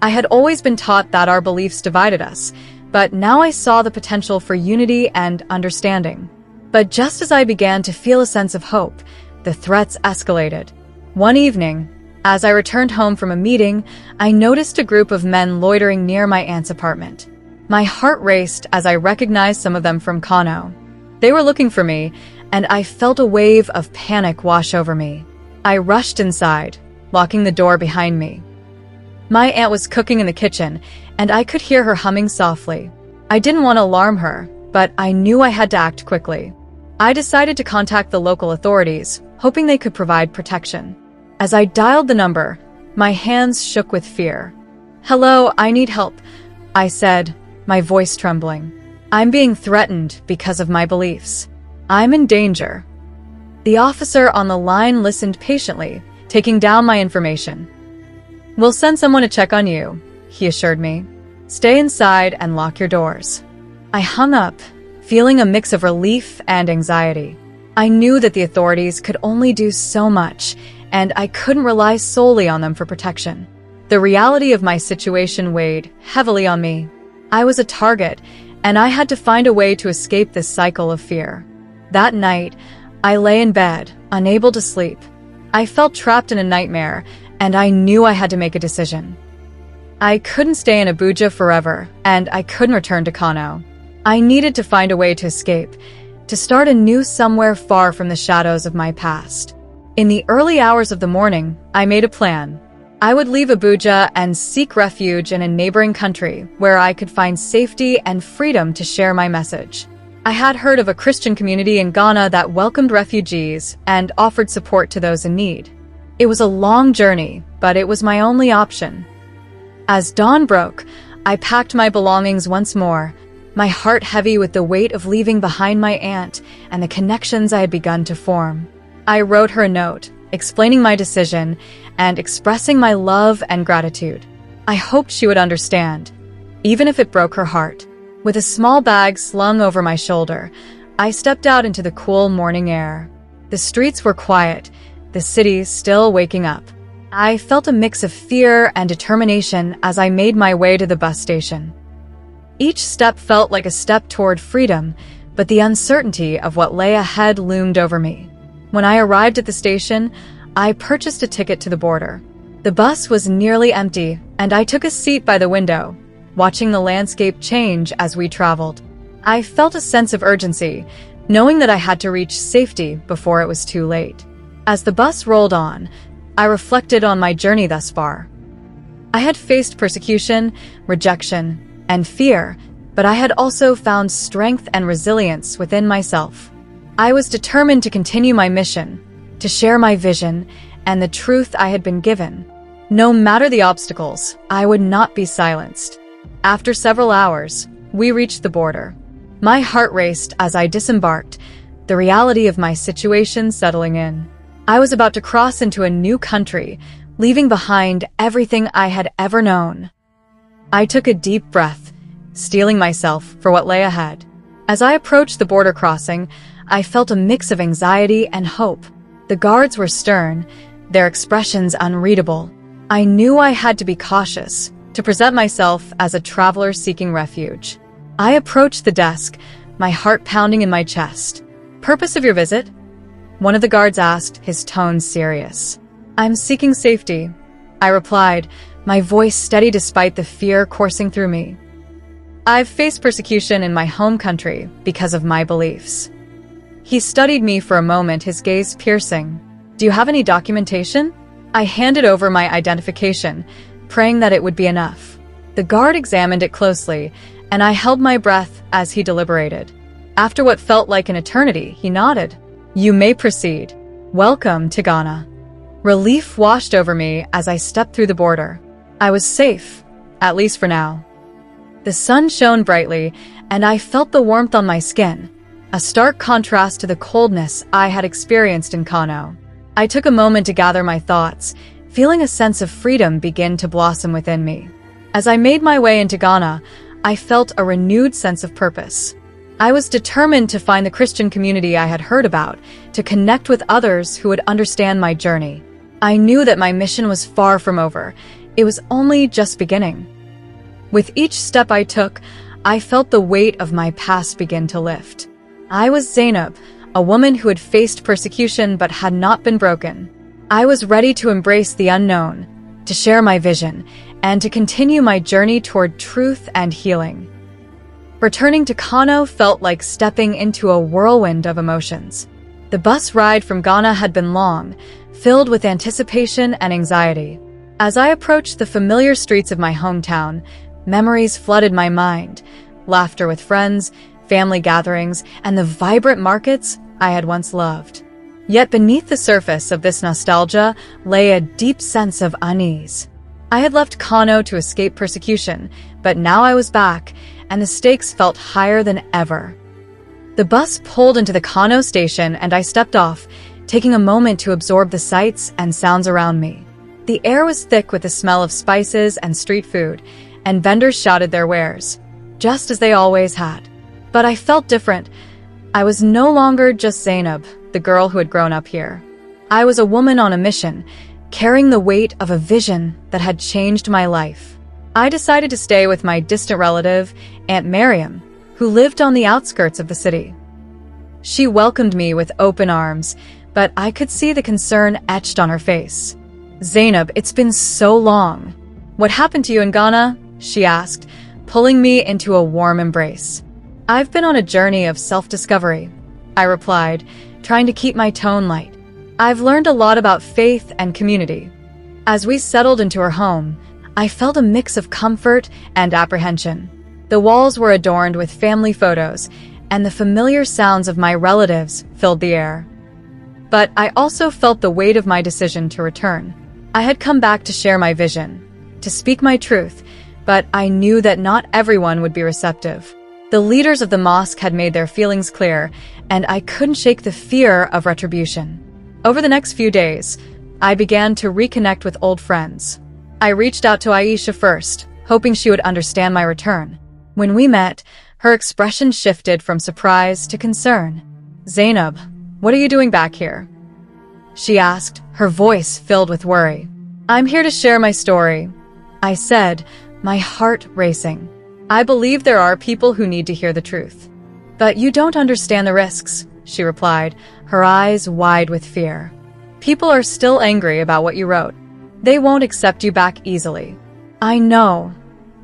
I had always been taught that our beliefs divided us, but now I saw the potential for unity and understanding. But just as I began to feel a sense of hope, the threats escalated. One evening, as I returned home from a meeting, I noticed a group of men loitering near my aunt's apartment. My heart raced as I recognized some of them from Kano. They were looking for me, and I felt a wave of panic wash over me. I rushed inside, locking the door behind me. My aunt was cooking in the kitchen, and I could hear her humming softly. I didn't want to alarm her, but I knew I had to act quickly. I decided to contact the local authorities, hoping they could provide protection. As I dialed the number, my hands shook with fear. "Hello, I need help," I said, my voice trembling. "I'm being threatened because of my beliefs. I'm in danger." The officer on the line listened patiently, taking down my information. "We'll send someone to check on you," he assured me. "Stay inside and lock your doors." I hung up, feeling a mix of relief and anxiety. I knew that the authorities could only do so much, and I couldn't rely solely on them for protection. The reality of my situation weighed heavily on me. I was a target, and I had to find a way to escape this cycle of fear. That night, I lay in bed, unable to sleep. I felt trapped in a nightmare, and I knew I had to make a decision. I couldn't stay in Abuja forever, and I couldn't return to Kano. I needed to find a way to escape, to start anew somewhere far from the shadows of my past. In the early hours of the morning, I made a plan. I would leave Abuja and seek refuge in a neighboring country where I could find safety and freedom to share my message. I had heard of a Christian community in Ghana that welcomed refugees and offered support to those in need. It was a long journey, but it was my only option. As dawn broke, I packed my belongings once more, my heart heavy with the weight of leaving behind my aunt and the connections I had begun to form. I wrote her a note, explaining my decision and expressing my love and gratitude. I hoped she would understand, even if it broke her heart. With a small bag slung over my shoulder, I stepped out into the cool morning air. The streets were quiet, the city still waking up. I felt a mix of fear and determination as I made my way to the bus station. Each step felt like a step toward freedom, but the uncertainty of what lay ahead loomed over me. When I arrived at the station, I purchased a ticket to the border. The bus was nearly empty, and I took a seat by the window, watching the landscape change as we traveled. I felt a sense of urgency, knowing that I had to reach safety before it was too late. As the bus rolled on, I reflected on my journey thus far. I had faced persecution, rejection, and fear, but I had also found strength and resilience within myself. I was determined to continue my mission, to share my vision and the truth I had been given. No matter the obstacles, I would not be silenced. After several hours, we reached the border. My heart raced as I disembarked, the reality of my situation settling in. I was about to cross into a new country, leaving behind everything I had ever known. I took a deep breath, steeling myself for what lay ahead. As I approached the border crossing, I felt a mix of anxiety and hope. The guards were stern, their expressions unreadable. I knew I had to be cautious, to present myself as a traveler seeking refuge. I approached the desk, my heart pounding in my chest. "Purpose of your visit?" one of the guards asked, his tone serious. "I'm seeking safety," I replied, my voice steady despite the fear coursing through me. "I've faced persecution in my home country because of my beliefs." He studied me for a moment, his gaze piercing. "Do you have any documentation?" I handed over my identification, praying that it would be enough. The guard examined it closely, and I held my breath as he deliberated. After what felt like an eternity, he nodded. "You may proceed. Welcome to Ghana." Relief washed over me as I stepped through the border. I was safe, at least for now. The sun shone brightly, and I felt the warmth on my skin, a stark contrast to the coldness I had experienced in Kano. I took a moment to gather my thoughts, feeling a sense of freedom begin to blossom within me. As I made my way into Ghana, I felt a renewed sense of purpose. I was determined to find the Christian community I had heard about, to connect with others who would understand my journey. I knew that my mission was far from over. It was only just beginning. With each step I took, I felt the weight of my past begin to lift. I was Zainab, a woman who had faced persecution but had not been broken. I was ready to embrace the unknown, to share my vision, and to continue my journey toward truth and healing. Returning to Kano felt like stepping into a whirlwind of emotions. The bus ride from Ghana had been long, filled with anticipation and anxiety. As I approached the familiar streets of my hometown, memories flooded my mind, laughter with friends, family gatherings, and the vibrant markets I had once loved. Yet beneath the surface of this nostalgia lay a deep sense of unease. I had left Kano to escape persecution, but now I was back, and the stakes felt higher than ever. The bus pulled into the Kano station and I stepped off, taking a moment to absorb the sights and sounds around me. The air was thick with the smell of spices and street food, and vendors shouted their wares, just as they always had. But I felt different. I was no longer just Zainab, the girl who had grown up here. I was a woman on a mission, carrying the weight of a vision that had changed my life. I decided to stay with my distant relative, Aunt Miriam, who lived on the outskirts of the city. She welcomed me with open arms, but I could see the concern etched on her face. "Zainab, it's been so long. What happened to you in Ghana?" she asked, pulling me into a warm embrace. "I've been on a journey of self-discovery," I replied, trying to keep my tone light. "I've learned a lot about faith and community." As we settled into her home, I felt a mix of comfort and apprehension. The walls were adorned with family photos, and the familiar sounds of my relatives filled the air. But I also felt the weight of my decision to return. I had come back to share my vision, to speak my truth, but I knew that not everyone would be receptive. The leaders of the mosque had made their feelings clear, and I couldn't shake the fear of retribution. Over the next few days, I began to reconnect with old friends. I reached out to Aisha first, hoping she would understand my return. When we met, her expression shifted from surprise to concern. "Zainab, what are you doing back here?" she asked, her voice filled with worry. "I'm here to share my story," I said, my heart racing. "I believe there are people who need to hear the truth." "But you don't understand the risks," she replied, her eyes wide with fear. "People are still angry about what you wrote. They won't accept you back easily." "I know,"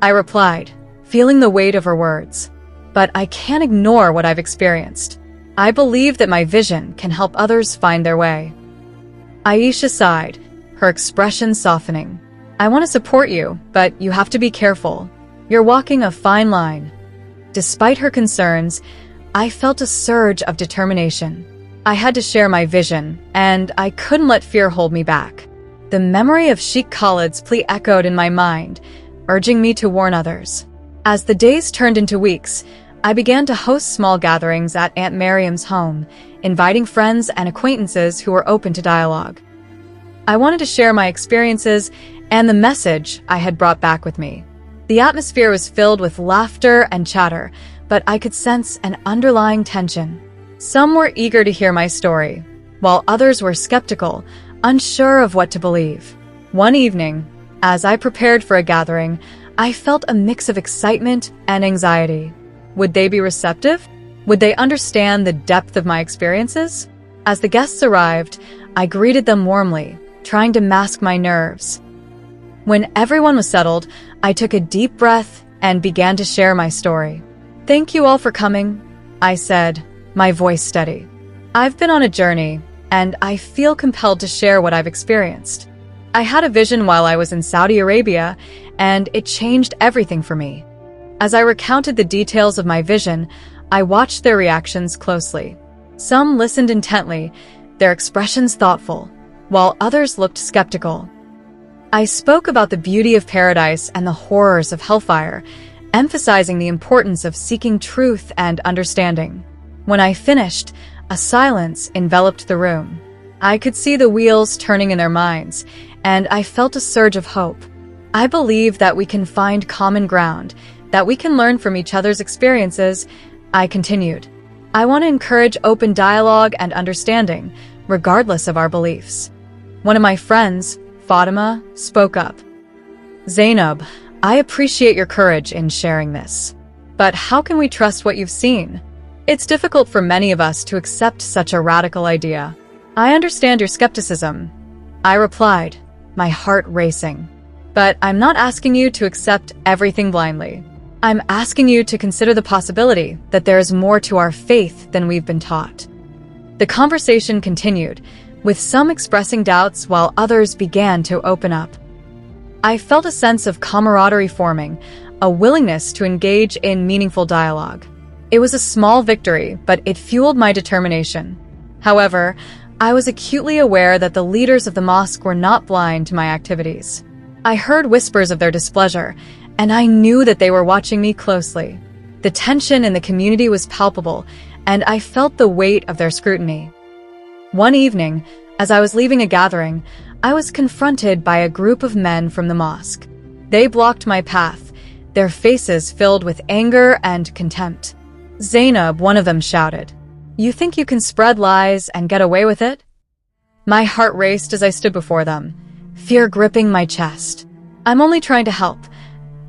I replied, feeling the weight of her words. "But I can't ignore what I've experienced. I believe that my vision can help others find their way. Aisha sighed, her expression softening. I want to support you, but you have to be careful. You're walking a fine line. Despite her concerns, I felt a surge of determination. I had to share my vision, and I couldn't let fear hold me back. The memory of Sheikh Khalid's plea echoed in my mind, urging me to warn others. As the days turned into weeks, I began to host small gatherings at Aunt Miriam's home, inviting friends and acquaintances who were open to dialogue. I wanted to share my experiences and the message I had brought back with me. The atmosphere was filled with laughter and chatter, but I could sense an underlying tension. Some were eager to hear my story, while others were skeptical, unsure of what to believe. One evening, as I prepared for a gathering, I felt a mix of excitement and anxiety. Would they be receptive? Would they understand the depth of my experiences? As the guests arrived, I greeted them warmly, trying to mask my nerves. When everyone was settled, I took a deep breath and began to share my story. "Thank you all for coming," I said, my voice steady. "I've been on a journey, and I feel compelled to share what I've experienced. I had a vision while I was in Saudi Arabia, and it changed everything for me." As I recounted the details of my vision, I watched their reactions closely. Some listened intently, their expressions thoughtful, while others looked skeptical. I spoke about the beauty of paradise and the horrors of hellfire, emphasizing the importance of seeking truth and understanding. When I finished, a silence enveloped the room. I could see the wheels turning in their minds, and I felt a surge of hope. I believe that we can find common ground, that we can learn from each other's experiences. I continued. I want to encourage open dialogue and understanding, regardless of our beliefs. One of my friends, Fatima, spoke up. "Zainab, I appreciate your courage in sharing this. But how can we trust what you've seen? It's difficult for many of us to accept such a radical idea." "I understand your skepticism," I replied, my heart racing. "But I'm not asking you to accept everything blindly. I'm asking you to consider the possibility that there is more to our faith than we've been taught." The conversation continued, with some expressing doubts while others began to open up. I felt a sense of camaraderie forming, a willingness to engage in meaningful dialogue. It was a small victory, but it fueled my determination. However, I was acutely aware that the leaders of the mosque were not blind to my activities. I heard whispers of their displeasure, and I knew that they were watching me closely. The tension in the community was palpable, and I felt the weight of their scrutiny. One evening, as I was leaving a gathering, I was confronted by a group of men from the mosque. They blocked my path, their faces filled with anger and contempt. "Zainab," one of them shouted, "you think you can spread lies and get away with it?" My heart raced as I stood before them, fear gripping my chest. "I'm only trying to help,"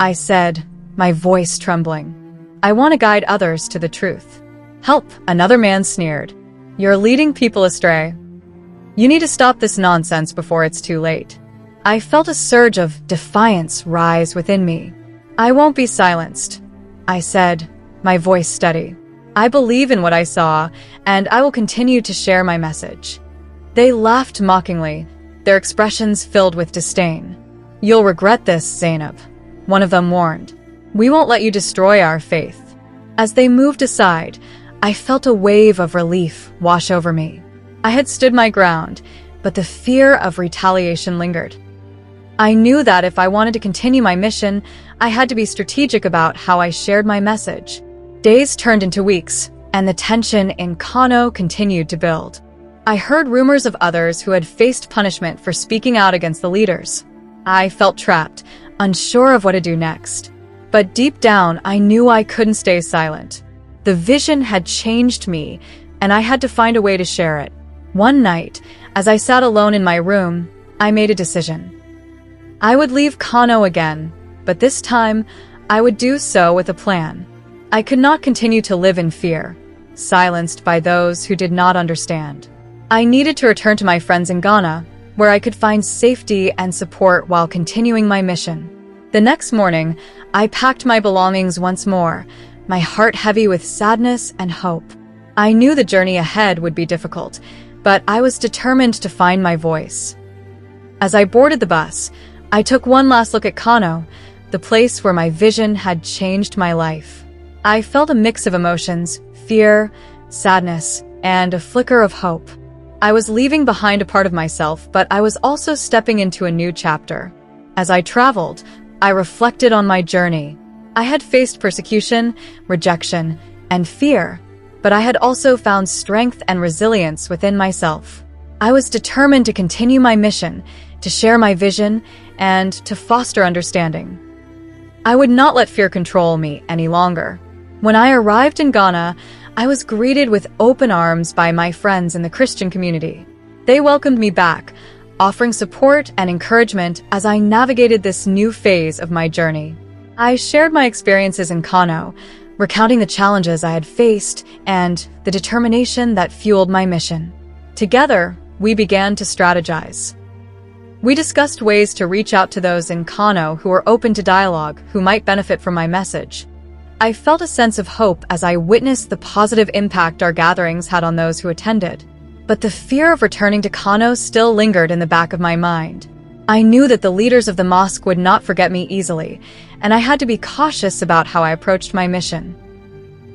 I said, my voice trembling. "I want to guide others to the truth." "Help," another man sneered. "You're leading people astray. You need to stop this nonsense before it's too late." I felt a surge of defiance rise within me. "I won't be silenced," I said, my voice steady. "I believe in what I saw, and I will continue to share my message." They laughed mockingly, their expressions filled with disdain. "You'll regret this, Zainab," one of them warned. "We won't let you destroy our faith." As they moved aside, I felt a wave of relief wash over me. I had stood my ground, but the fear of retaliation lingered. I knew that if I wanted to continue my mission, I had to be strategic about how I shared my message. Days turned into weeks, and the tension in Kano continued to build. I heard rumors of others who had faced punishment for speaking out against the leaders. I felt trapped, unsure of what to do next. But deep down, I knew I couldn't stay silent. The vision had changed me, and I had to find a way to share it. One night, as I sat alone in my room, I made a decision. I would leave Kano again, but this time, I would do so with a plan. I could not continue to live in fear, silenced by those who did not understand. I needed to return to my friends in Ghana, where I could find safety and support while continuing my mission. The next morning, I packed my belongings once more, my heart heavy with sadness and hope. I knew the journey ahead would be difficult, but I was determined to find my voice. As I boarded the bus, I took one last look at Kano, the place where my vision had changed my life. I felt a mix of emotions, fear, sadness, and a flicker of hope. I was leaving behind a part of myself, but I was also stepping into a new chapter. As I traveled, I reflected on my journey. I had faced persecution, rejection, and fear, but I had also found strength and resilience within myself. I was determined to continue my mission, to share my vision, and to foster understanding. I would not let fear control me any longer. When I arrived in Ghana, I was greeted with open arms by my friends in the Christian community. They welcomed me back, offering support and encouragement as I navigated this new phase of my journey. I shared my experiences in Kano, recounting the challenges I had faced and the determination that fueled my mission. Together, we began to strategize. We discussed ways to reach out to those in Kano who were open to dialogue, who might benefit from my message. I felt a sense of hope as I witnessed the positive impact our gatherings had on those who attended. But the fear of returning to Kano still lingered in the back of my mind. I knew that the leaders of the mosque would not forget me easily, and I had to be cautious about how I approached my mission.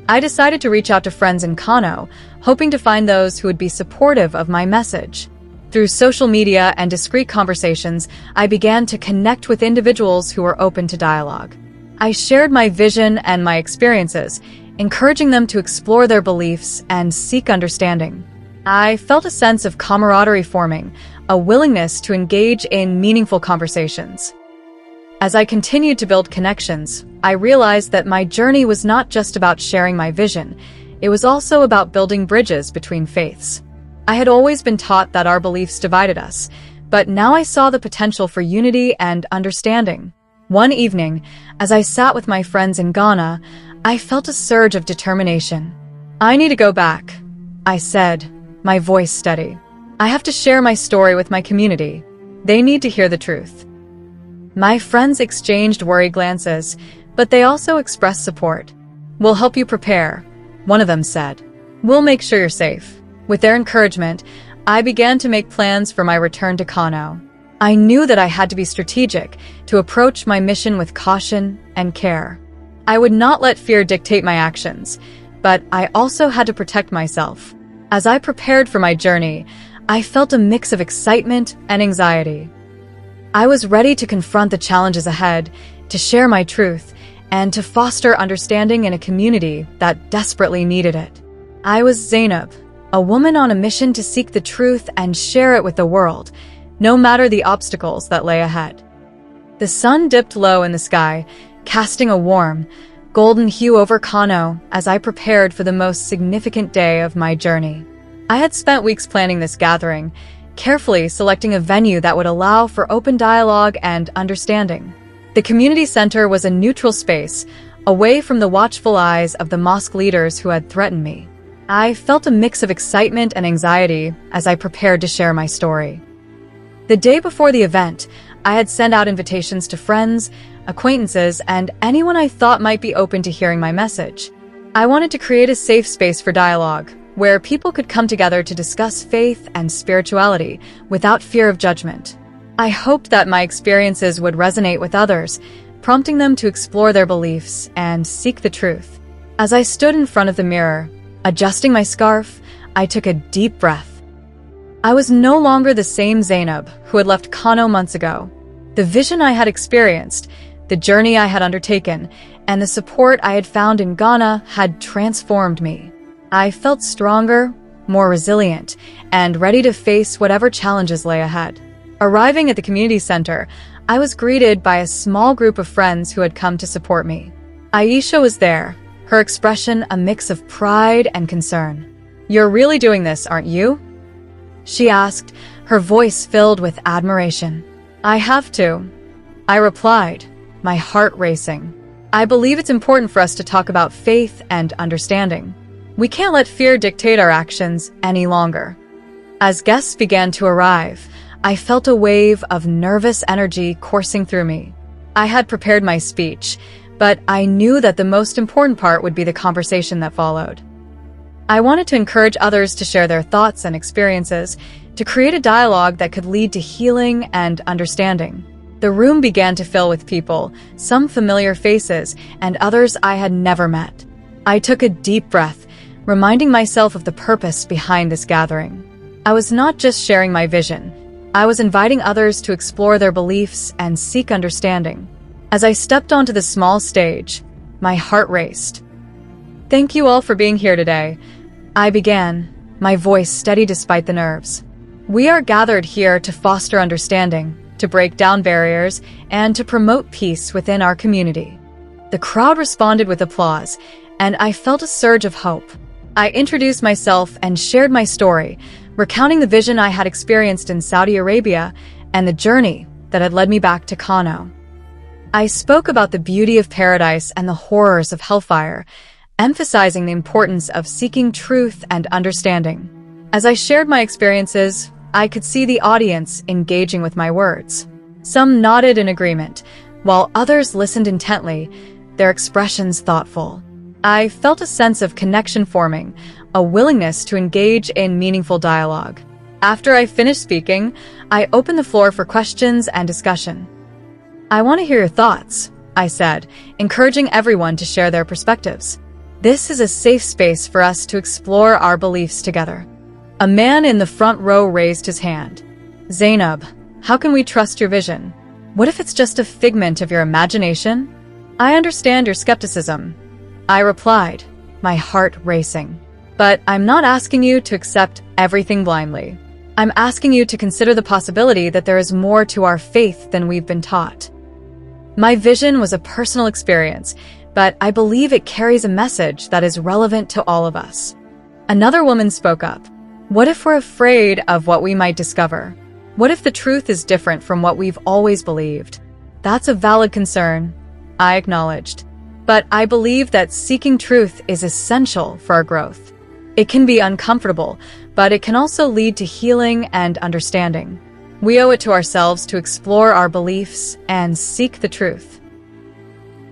I decided to reach out to friends in Kano, hoping to find those who would be supportive of my message. Through social media and discreet conversations, I began to connect with individuals who were open to dialogue. I shared my vision and my experiences, encouraging them to explore their beliefs and seek understanding. I felt a sense of camaraderie forming, a willingness to engage in meaningful conversations. As I continued to build connections, I realized that my journey was not just about sharing my vision, it was also about building bridges between faiths. I had always been taught that our beliefs divided us, but now I saw the potential for unity and understanding. One evening, as I sat with my friends in Ghana, I felt a surge of determination. I need to go back, I said, my voice steady. I have to share my story with my community. They need to hear the truth. My friends exchanged worried glances, but they also expressed support. We'll help you prepare, one of them said. We'll make sure you're safe. With their encouragement, I began to make plans for my return to Kano. I knew that I had to be strategic, to approach my mission with caution and care. I would not let fear dictate my actions, but I also had to protect myself. As I prepared for my journey, I felt a mix of excitement and anxiety. I was ready to confront the challenges ahead, to share my truth, and to foster understanding in a community that desperately needed it. I was Zainab, a woman on a mission to seek the truth and share it with the world, no matter the obstacles that lay ahead. The sun dipped low in the sky, casting a warm, golden hue over Kano as I prepared for the most significant day of my journey. I had spent weeks planning this gathering, carefully selecting a venue that would allow for open dialogue and understanding. The community center was a neutral space, away from the watchful eyes of the mosque leaders who had threatened me. I felt a mix of excitement and anxiety as I prepared to share my story. The day before the event, I had sent out invitations to friends, acquaintances, and anyone I thought might be open to hearing my message. I wanted to create a safe space for dialogue, where people could come together to discuss faith and spirituality without fear of judgment. I hoped that my experiences would resonate with others, prompting them to explore their beliefs and seek the truth. As I stood in front of the mirror, adjusting my scarf, I took a deep breath. I was no longer the same Zainab who had left Kano months ago. The vision I had experienced, the journey I had undertaken, and the support I had found in Ghana had transformed me. I felt stronger, more resilient, and ready to face whatever challenges lay ahead. Arriving at the community center, I was greeted by a small group of friends who had come to support me. Aisha was there, her expression a mix of pride and concern. "You're really doing this, aren't you?" she asked, her voice filled with admiration. "I have to," I replied, my heart racing. "I believe it's important for us to talk about faith and understanding. We can't let fear dictate our actions any longer." As guests began to arrive, I felt a wave of nervous energy coursing through me. I had prepared my speech, but I knew that the most important part would be the conversation that followed. I wanted to encourage others to share their thoughts and experiences, to create a dialogue that could lead to healing and understanding. The room began to fill with people, some familiar faces, and others I had never met. I took a deep breath, reminding myself of the purpose behind this gathering. I was not just sharing my vision. I was inviting others to explore their beliefs and seek understanding. As I stepped onto the small stage, my heart raced. Thank you all for being here today. I began, my voice steady despite the nerves. We are gathered here to foster understanding, to break down barriers, and to promote peace within our community. The crowd responded with applause, and I felt a surge of hope. I introduced myself and shared my story, recounting the vision I had experienced in Saudi Arabia and the journey that had led me back to Kano. I spoke about the beauty of paradise and the horrors of hellfire, emphasizing the importance of seeking truth and understanding. As I shared my experiences, I could see the audience engaging with my words. Some nodded in agreement, while others listened intently, their expressions thoughtful. I felt a sense of connection forming, a willingness to engage in meaningful dialogue. After I finished speaking, I opened the floor for questions and discussion. I want to hear your thoughts, I said, encouraging everyone to share their perspectives. This is a safe space for us to explore our beliefs together. A man in the front row raised his hand. Zainab, how can we trust your vision? What if it's just a figment of your imagination? I understand your skepticism, I replied, my heart racing. But I'm not asking you to accept everything blindly. I'm asking you to consider the possibility that there is more to our faith than we've been taught. My vision was a personal experience, but I believe it carries a message that is relevant to all of us. Another woman spoke up. What if we're afraid of what we might discover? What if the truth is different from what we've always believed? That's a valid concern, I acknowledged. But I believe that seeking truth is essential for our growth. It can be uncomfortable, but it can also lead to healing and understanding. We owe it to ourselves to explore our beliefs and seek the truth.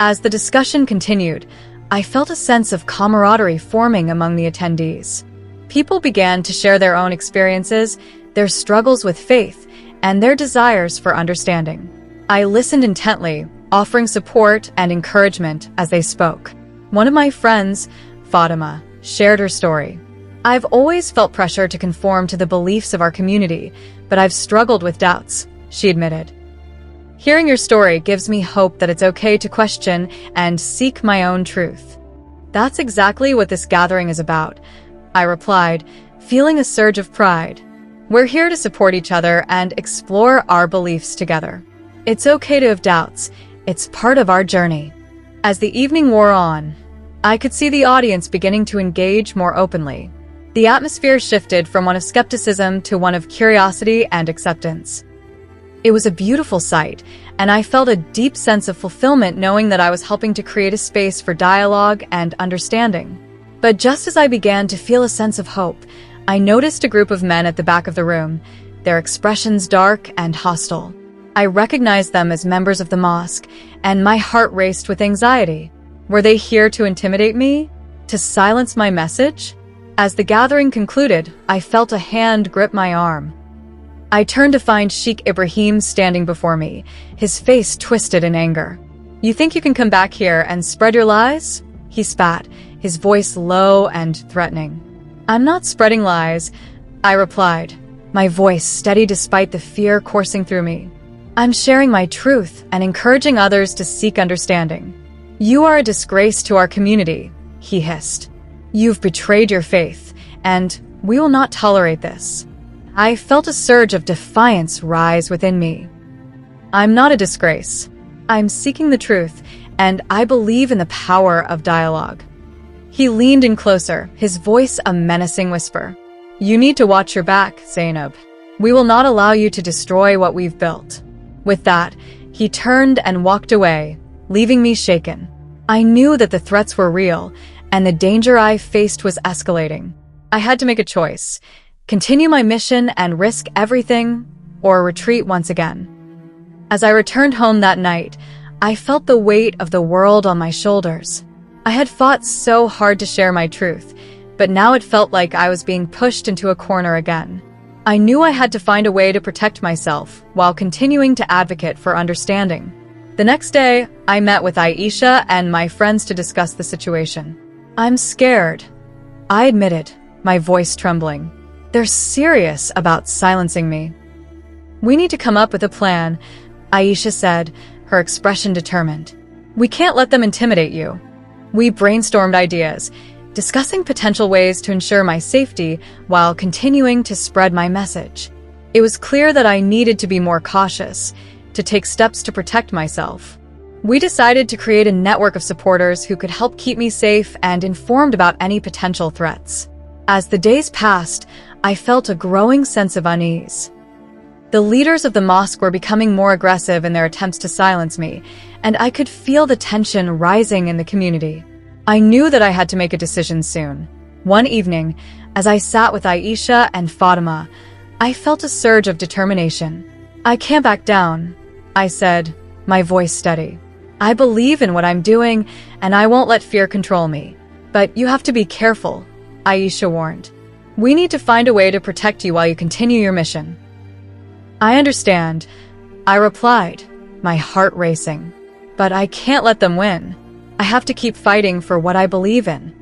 As the discussion continued, I felt a sense of camaraderie forming among the attendees. People began to share their own experiences, their struggles with faith, and their desires for understanding. I listened intently, offering support and encouragement as they spoke. One of my friends, Fatima, shared her story. I've always felt pressure to conform to the beliefs of our community, but I've struggled with doubts, she admitted. Hearing your story gives me hope that it's okay to question and seek my own truth. That's exactly what this gathering is about, I replied, feeling a surge of pride. We're here to support each other and explore our beliefs together. It's okay to have doubts. It's part of our journey. As the evening wore on, I could see the audience beginning to engage more openly. The atmosphere shifted from one of skepticism to one of curiosity and acceptance. It was a beautiful sight, and I felt a deep sense of fulfillment knowing that I was helping to create a space for dialogue and understanding. But just as I began to feel a sense of hope, I noticed a group of men at the back of the room, their expressions dark and hostile. I recognized them as members of the mosque, and my heart raced with anxiety. Were they here to intimidate me? To silence my message? As the gathering concluded, I felt a hand grip my arm. I turned to find Sheikh Ibrahim standing before me, his face twisted in anger. You think you can come back here and spread your lies? He spat, his voice low and threatening. I'm not spreading lies, I replied, my voice steady despite the fear coursing through me. I'm sharing my truth and encouraging others to seek understanding. You are a disgrace to our community, he hissed. You've betrayed your faith, and we will not tolerate this. I felt a surge of defiance rise within me. I'm not a disgrace. I'm seeking the truth, and I believe in the power of dialogue. He leaned in closer, his voice a menacing whisper. You need to watch your back, Zainab. We will not allow you to destroy what we've built. With that, he turned and walked away, leaving me shaken. I knew that the threats were real, and the danger I faced was escalating. I had to make a choice: continue my mission and risk everything, or retreat once again. As I returned home that night, I felt the weight of the world on my shoulders. I had fought so hard to share my truth, but now it felt like I was being pushed into a corner again. I knew I had to find a way to protect myself while continuing to advocate for understanding. The next day, I met with Aisha and my friends to discuss the situation. "I'm scared," I admitted, my voice trembling. "They're serious about silencing me." "We need to come up with a plan," Aisha said, her expression determined. "We can't let them intimidate you." We brainstormed ideas, discussing potential ways to ensure my safety while continuing to spread my message. It was clear that I needed to be more cautious, to take steps to protect myself. We decided to create a network of supporters who could help keep me safe and informed about any potential threats. As the days passed, I felt a growing sense of unease. The leaders of the mosque were becoming more aggressive in their attempts to silence me, and I could feel the tension rising in the community. I knew that I had to make a decision soon. One evening, as I sat with Aisha and Fatima, I felt a surge of determination. "I can't back down," I said, my voice steady. "I believe in what I'm doing, and I won't let fear control me. But you have to be careful," Aisha warned. "We need to find a way to protect you while you continue your mission." "I understand," I replied, my heart racing. "But I can't let them win. I have to keep fighting for what I believe in."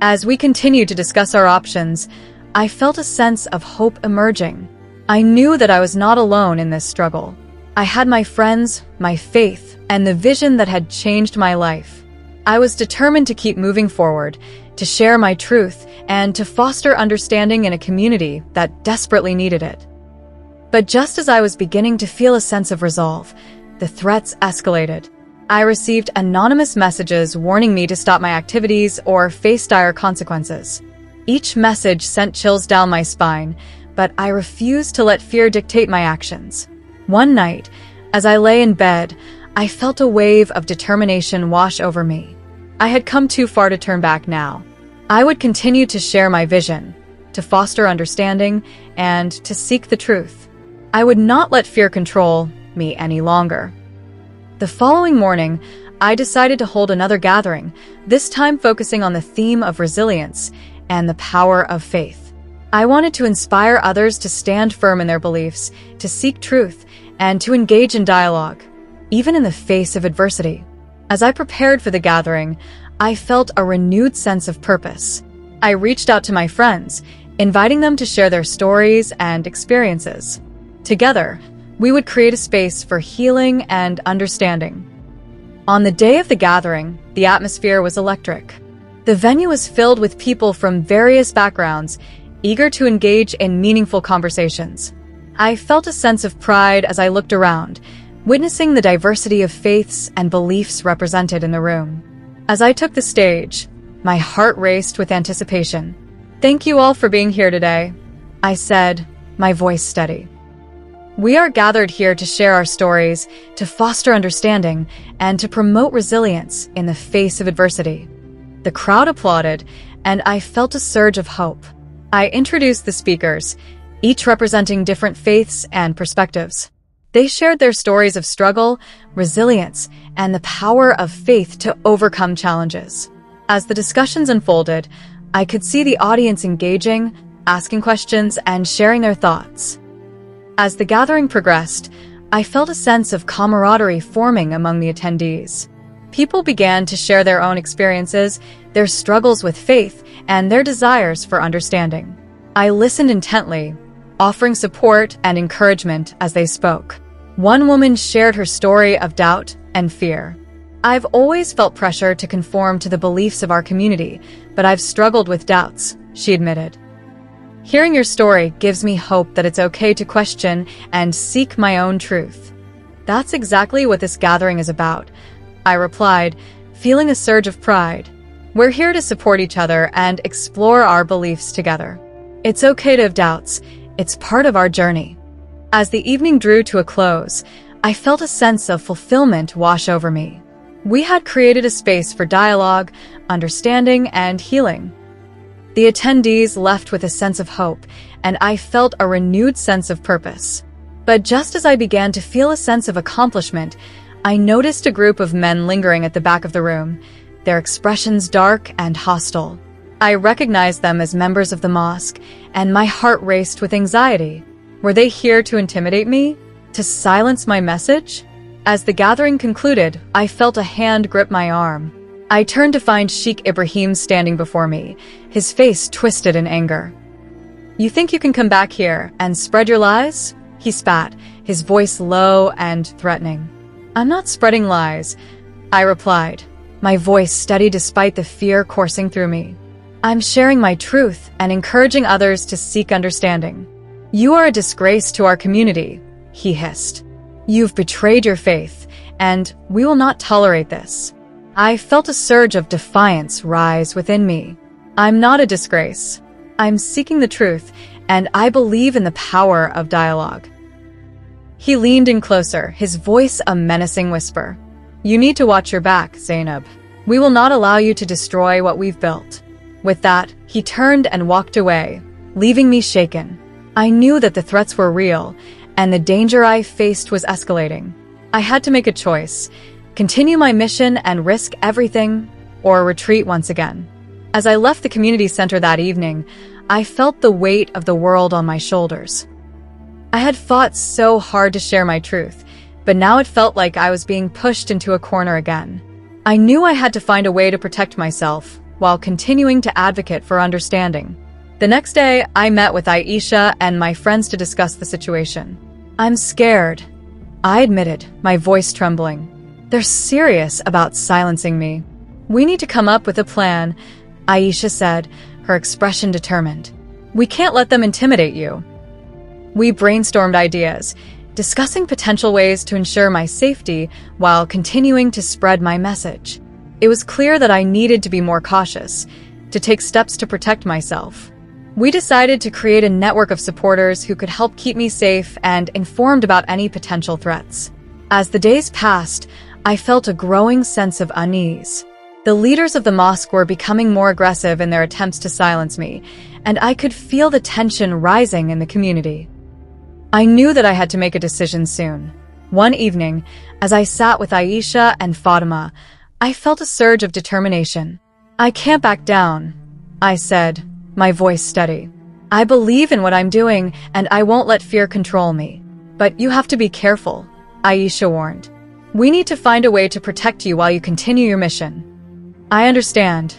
As we continued to discuss our options, I felt a sense of hope emerging. I knew that I was not alone in this struggle. I had my friends, my faith, and the vision that had changed my life. I was determined to keep moving forward, to share my truth, and to foster understanding in a community that desperately needed it. But just as I was beginning to feel a sense of resolve, the threats escalated. I received anonymous messages warning me to stop my activities or face dire consequences. Each message sent chills down my spine, but I refused to let fear dictate my actions. One night, as I lay in bed, I felt a wave of determination wash over me. I had come too far to turn back now. I would continue to share my vision, to foster understanding, and to seek the truth. I would not let fear control me any longer. The following morning, I decided to hold another gathering, this time focusing on the theme of resilience and the power of faith. I wanted to inspire others to stand firm in their beliefs, to seek truth, and to engage in dialogue, even in the face of adversity. As I prepared for the gathering, I felt a renewed sense of purpose. I reached out to my friends, inviting them to share their stories and experiences. Together, we would create a space for healing and understanding. On the day of the gathering, the atmosphere was electric. The venue was filled with people from various backgrounds, eager to engage in meaningful conversations. I felt a sense of pride as I looked around, witnessing the diversity of faiths and beliefs represented in the room. As I took the stage, my heart raced with anticipation. "Thank you all for being here today," I said, my voice steady. "We are gathered here to share our stories, to foster understanding, and to promote resilience in the face of adversity." The crowd applauded, and I felt a surge of hope. I introduced the speakers, each representing different faiths and perspectives. They shared their stories of struggle, resilience, and the power of faith to overcome challenges. As the discussions unfolded, I could see the audience engaging, asking questions, and sharing their thoughts. As the gathering progressed, I felt a sense of camaraderie forming among the attendees. People began to share their own experiences, their struggles with faith, and their desires for understanding. I listened intently, offering support and encouragement as they spoke. One woman shared her story of doubt and fear. "I've always felt pressure to conform to the beliefs of our community, but I've struggled with doubts," she admitted. "Hearing your story gives me hope that it's okay to question and seek my own truth." "That's exactly what this gathering is about," I replied, feeling a surge of pride. "We're here to support each other and explore our beliefs together. It's okay to have doubts. It's part of our journey." As the evening drew to a close, I felt a sense of fulfillment wash over me. We had created a space for dialogue, understanding, and healing. The attendees left with a sense of hope, and I felt a renewed sense of purpose. But just as I began to feel a sense of accomplishment, I noticed a group of men lingering at the back of the room, their expressions dark and hostile. I recognized them as members of the mosque, and my heart raced with anxiety. Were they here to intimidate me? To silence my message? As the gathering concluded, I felt a hand grip my arm. I turned to find Sheikh Ibrahim standing before me, his face twisted in anger. "You think you can come back here and spread your lies?" He spat, his voice low and threatening. "I'm not spreading lies," I replied, my voice steady despite the fear coursing through me. "I'm sharing my truth and encouraging others to seek understanding." "You are a disgrace to our community," he hissed. "You've betrayed your faith, and we will not tolerate this." I felt a surge of defiance rise within me. "I'm not a disgrace. I'm seeking the truth, and I believe in the power of dialogue." He leaned in closer, his voice a menacing whisper. "You need to watch your back, Zainab. We will not allow you to destroy what we've built." With that, he turned and walked away, leaving me shaken. I knew that the threats were real, and the danger I faced was escalating. I had to make a choice: continue my mission and risk everything, or retreat once again. As I left the community center that evening, I felt the weight of the world on my shoulders. I had fought so hard to share my truth, but now it felt like I was being pushed into a corner again. I knew I had to find a way to protect myself, while continuing to advocate for understanding. The next day, I met with Aisha and my friends to discuss the situation. "I'm scared," I admitted, my voice trembling. "They're serious about silencing me." "We need to come up with a plan," Aisha said, her expression determined. "We can't let them intimidate you." We brainstormed ideas, discussing potential ways to ensure my safety while continuing to spread my message. It was clear that I needed to be more cautious, to take steps to protect myself. We decided to create a network of supporters who could help keep me safe and informed about any potential threats. As the days passed, I felt a growing sense of unease. The leaders of the mosque were becoming more aggressive in their attempts to silence me, and I could feel the tension rising in the community. I knew that I had to make a decision soon. One evening, as I sat with Aisha and Fatima, I felt a surge of determination. "I can't back down," I said, my voice steady. "I believe in what I'm doing, and I won't let fear control me. But you have to be careful," Aisha warned. "We need to find a way to protect you while you continue your mission." "I understand,"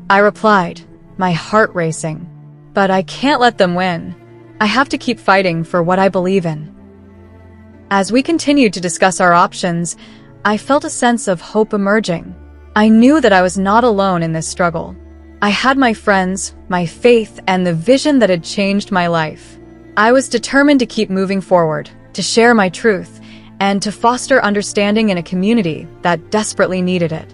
I replied, my heart racing. "But I can't let them win. I have to keep fighting for what I believe in." As we continued to discuss our options, I felt a sense of hope emerging. I knew that I was not alone in this struggle. I had my friends, my faith, and the vision that had changed my life. I was determined to keep moving forward, to share my truth, and to foster understanding in a community that desperately needed it.